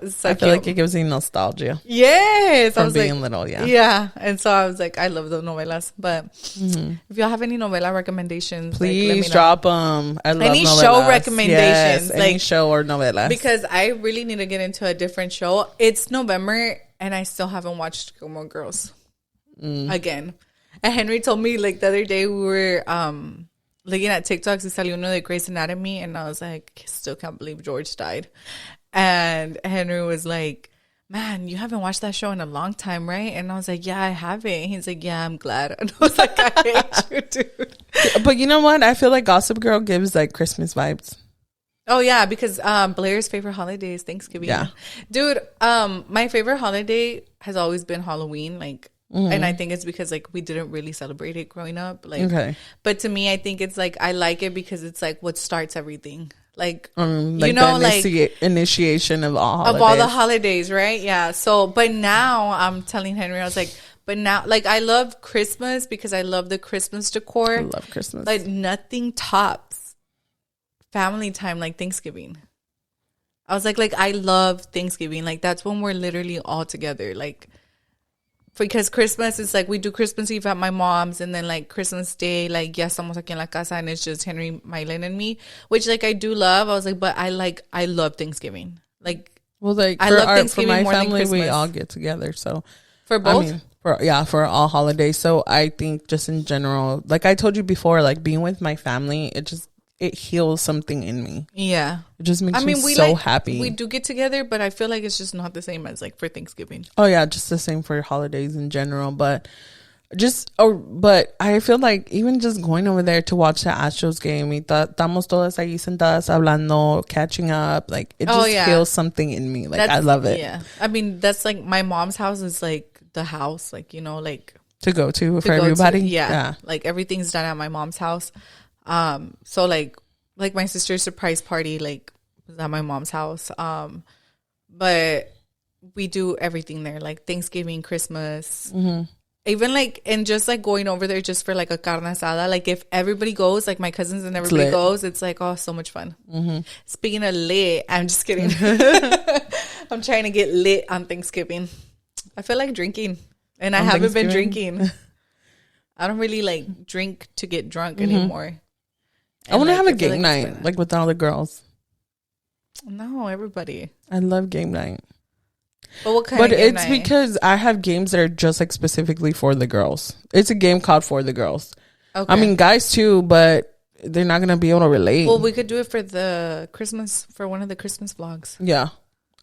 [SPEAKER 1] So
[SPEAKER 2] I feel like it gives you nostalgia.
[SPEAKER 1] Yes.
[SPEAKER 2] From being little, yeah.
[SPEAKER 1] Yeah. And so I was like, I love the novelas. But if y'all have any novela recommendations,
[SPEAKER 2] please
[SPEAKER 1] let me know.
[SPEAKER 2] Drop them. I love
[SPEAKER 1] any
[SPEAKER 2] novelas.
[SPEAKER 1] show recommendations.
[SPEAKER 2] Yes, any show or novelas.
[SPEAKER 1] Because I really need to get into a different show. It's November and I still haven't watched Gilmore Girls again. And Henry told me like the other day we were looking at TikToks, y salió uno de Grey's Anatomy, and I was like, still can't believe George died. And Henry was like, man, you haven't watched that show in a long time, right? And I was like, yeah, I haven't. He's like, yeah, I'm glad. And I was like, I hate you, dude.
[SPEAKER 2] But you know what? I feel like Gossip Girl gives like Christmas vibes.
[SPEAKER 1] Oh, yeah, because Blair's favorite holiday is Thanksgiving.
[SPEAKER 2] Yeah.
[SPEAKER 1] Dude, my favorite holiday has always been Halloween, like, and I think it's because like we didn't really celebrate it growing up. Like,
[SPEAKER 2] okay.
[SPEAKER 1] But to me, I think it's like I like it because it's like what starts everything. Like
[SPEAKER 2] you
[SPEAKER 1] know,
[SPEAKER 2] like initiation of all holidays.
[SPEAKER 1] Of all the holidays, right? Yeah. So, but now I'm telling Henry, I was like, but now, like, I love Christmas because I love the Christmas decor.
[SPEAKER 2] I love Christmas.
[SPEAKER 1] Like nothing tops family time like Thanksgiving. I was like I love Thanksgiving. Like that's when we're literally all together. Like. Because Christmas is like we do Christmas Eve at my mom's, and then like Christmas Day, like ya estamos aquí en la casa, and it's just Henry, Mylene, and me, which like I do love. I was like, but I love Thanksgiving. Like,
[SPEAKER 2] well, like
[SPEAKER 1] I love Thanksgiving
[SPEAKER 2] for my
[SPEAKER 1] more than
[SPEAKER 2] family, we
[SPEAKER 1] Christmas.
[SPEAKER 2] all get together. So
[SPEAKER 1] for both,
[SPEAKER 2] I mean, for all holidays. So I think just in general, like I told you before, like being with my family, it heals something in me.
[SPEAKER 1] Yeah.
[SPEAKER 2] It just makes me so happy.
[SPEAKER 1] We do get together, but I feel like it's just not the same as like for Thanksgiving.
[SPEAKER 2] Oh yeah, just the same for holidays in general. But I feel like even just going over there to watch the Astros game, estamos todas ahí sentadas hablando, catching up. Like it just feels something in me. Like I love it.
[SPEAKER 1] Yeah. I mean, that's like my mom's house is like the house, like, you know, like
[SPEAKER 2] to go to for everybody.
[SPEAKER 1] Yeah. Like everything's done at my mom's house. So like my sister's surprise party like was at my mom's house. But we do everything there, like Thanksgiving, Christmas, even like, and just like going over there just for like a carne asada. Like if everybody goes, like my cousins and everybody goes, it's like, oh, so much fun. Speaking of lit, I'm just kidding. I'm trying to get lit on Thanksgiving. I feel like drinking, and I haven't been drinking. I don't really like drink to get drunk anymore.
[SPEAKER 2] I want to have a game night, like with all the girls.
[SPEAKER 1] No, everybody.
[SPEAKER 2] I love game night.
[SPEAKER 1] But what kind of game night?
[SPEAKER 2] But it's because I have games that are just like specifically for the girls. It's a game called For the Girls. Okay. I mean, guys too, but they're not going to be able to relate.
[SPEAKER 1] Well, we could do it for for one of the Christmas vlogs.
[SPEAKER 2] Yeah.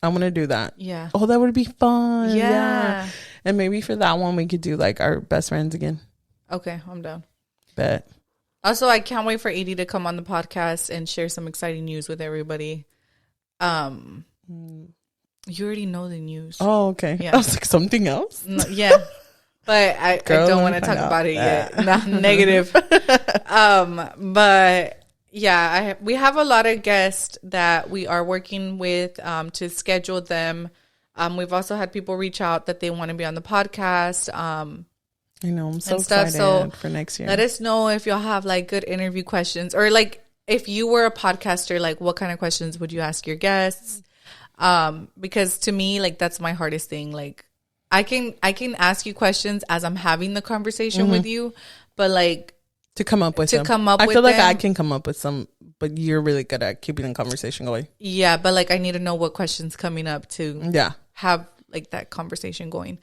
[SPEAKER 2] I'm going to do that.
[SPEAKER 1] Yeah.
[SPEAKER 2] Oh, that would be fun.
[SPEAKER 1] Yeah.
[SPEAKER 2] And maybe for that one, we could do like our best friends again.
[SPEAKER 1] Okay, I'm down.
[SPEAKER 2] Bet.
[SPEAKER 1] Also, I can't wait for Edie to come on the podcast and share some exciting news with everybody. You already know the news.
[SPEAKER 2] Oh, okay.
[SPEAKER 1] Yeah.
[SPEAKER 2] I was like, something else?
[SPEAKER 1] No, yeah. But I don't want to talk about it yet. Nah, negative. But Yeah, we have a lot of guests that we are working with to schedule them. We've also had people reach out that they want to be on the podcast.
[SPEAKER 2] I know, I'm so excited for next year.
[SPEAKER 1] Let us know if y'all have like good interview questions, or like if you were a podcaster, like what kind of questions would you ask your guests? Because to me, like that's my hardest thing. Like I can ask you questions as I'm having the conversation with you, but like
[SPEAKER 2] to come up with I feel like I can come up with some, but you're really good at keeping the conversation going.
[SPEAKER 1] Yeah, but like I need to know what questions coming up to have like that conversation going.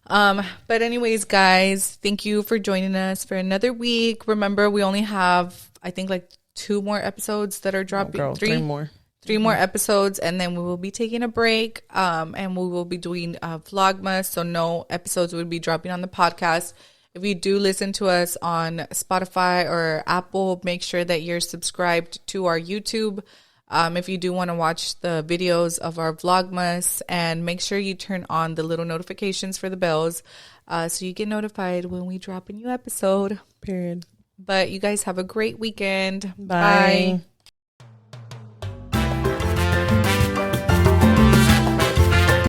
[SPEAKER 1] But anyways, guys, thank you for joining us for another week. Remember, we only have, I think, like 2 more episodes that are dropping.
[SPEAKER 2] Oh, girl, 3 more.
[SPEAKER 1] 3 more episodes, and then we will be taking a break. And we will be doing Vlogmas, so no episodes will be dropping on the podcast. If you do listen to us on Spotify or Apple, make sure that you're subscribed to our YouTube. If you do want to watch the videos of our Vlogmas, and make sure you turn on the little notifications for the bells so you get notified when we drop a new episode.
[SPEAKER 2] Period.
[SPEAKER 1] But you guys have a great weekend.
[SPEAKER 2] Bye.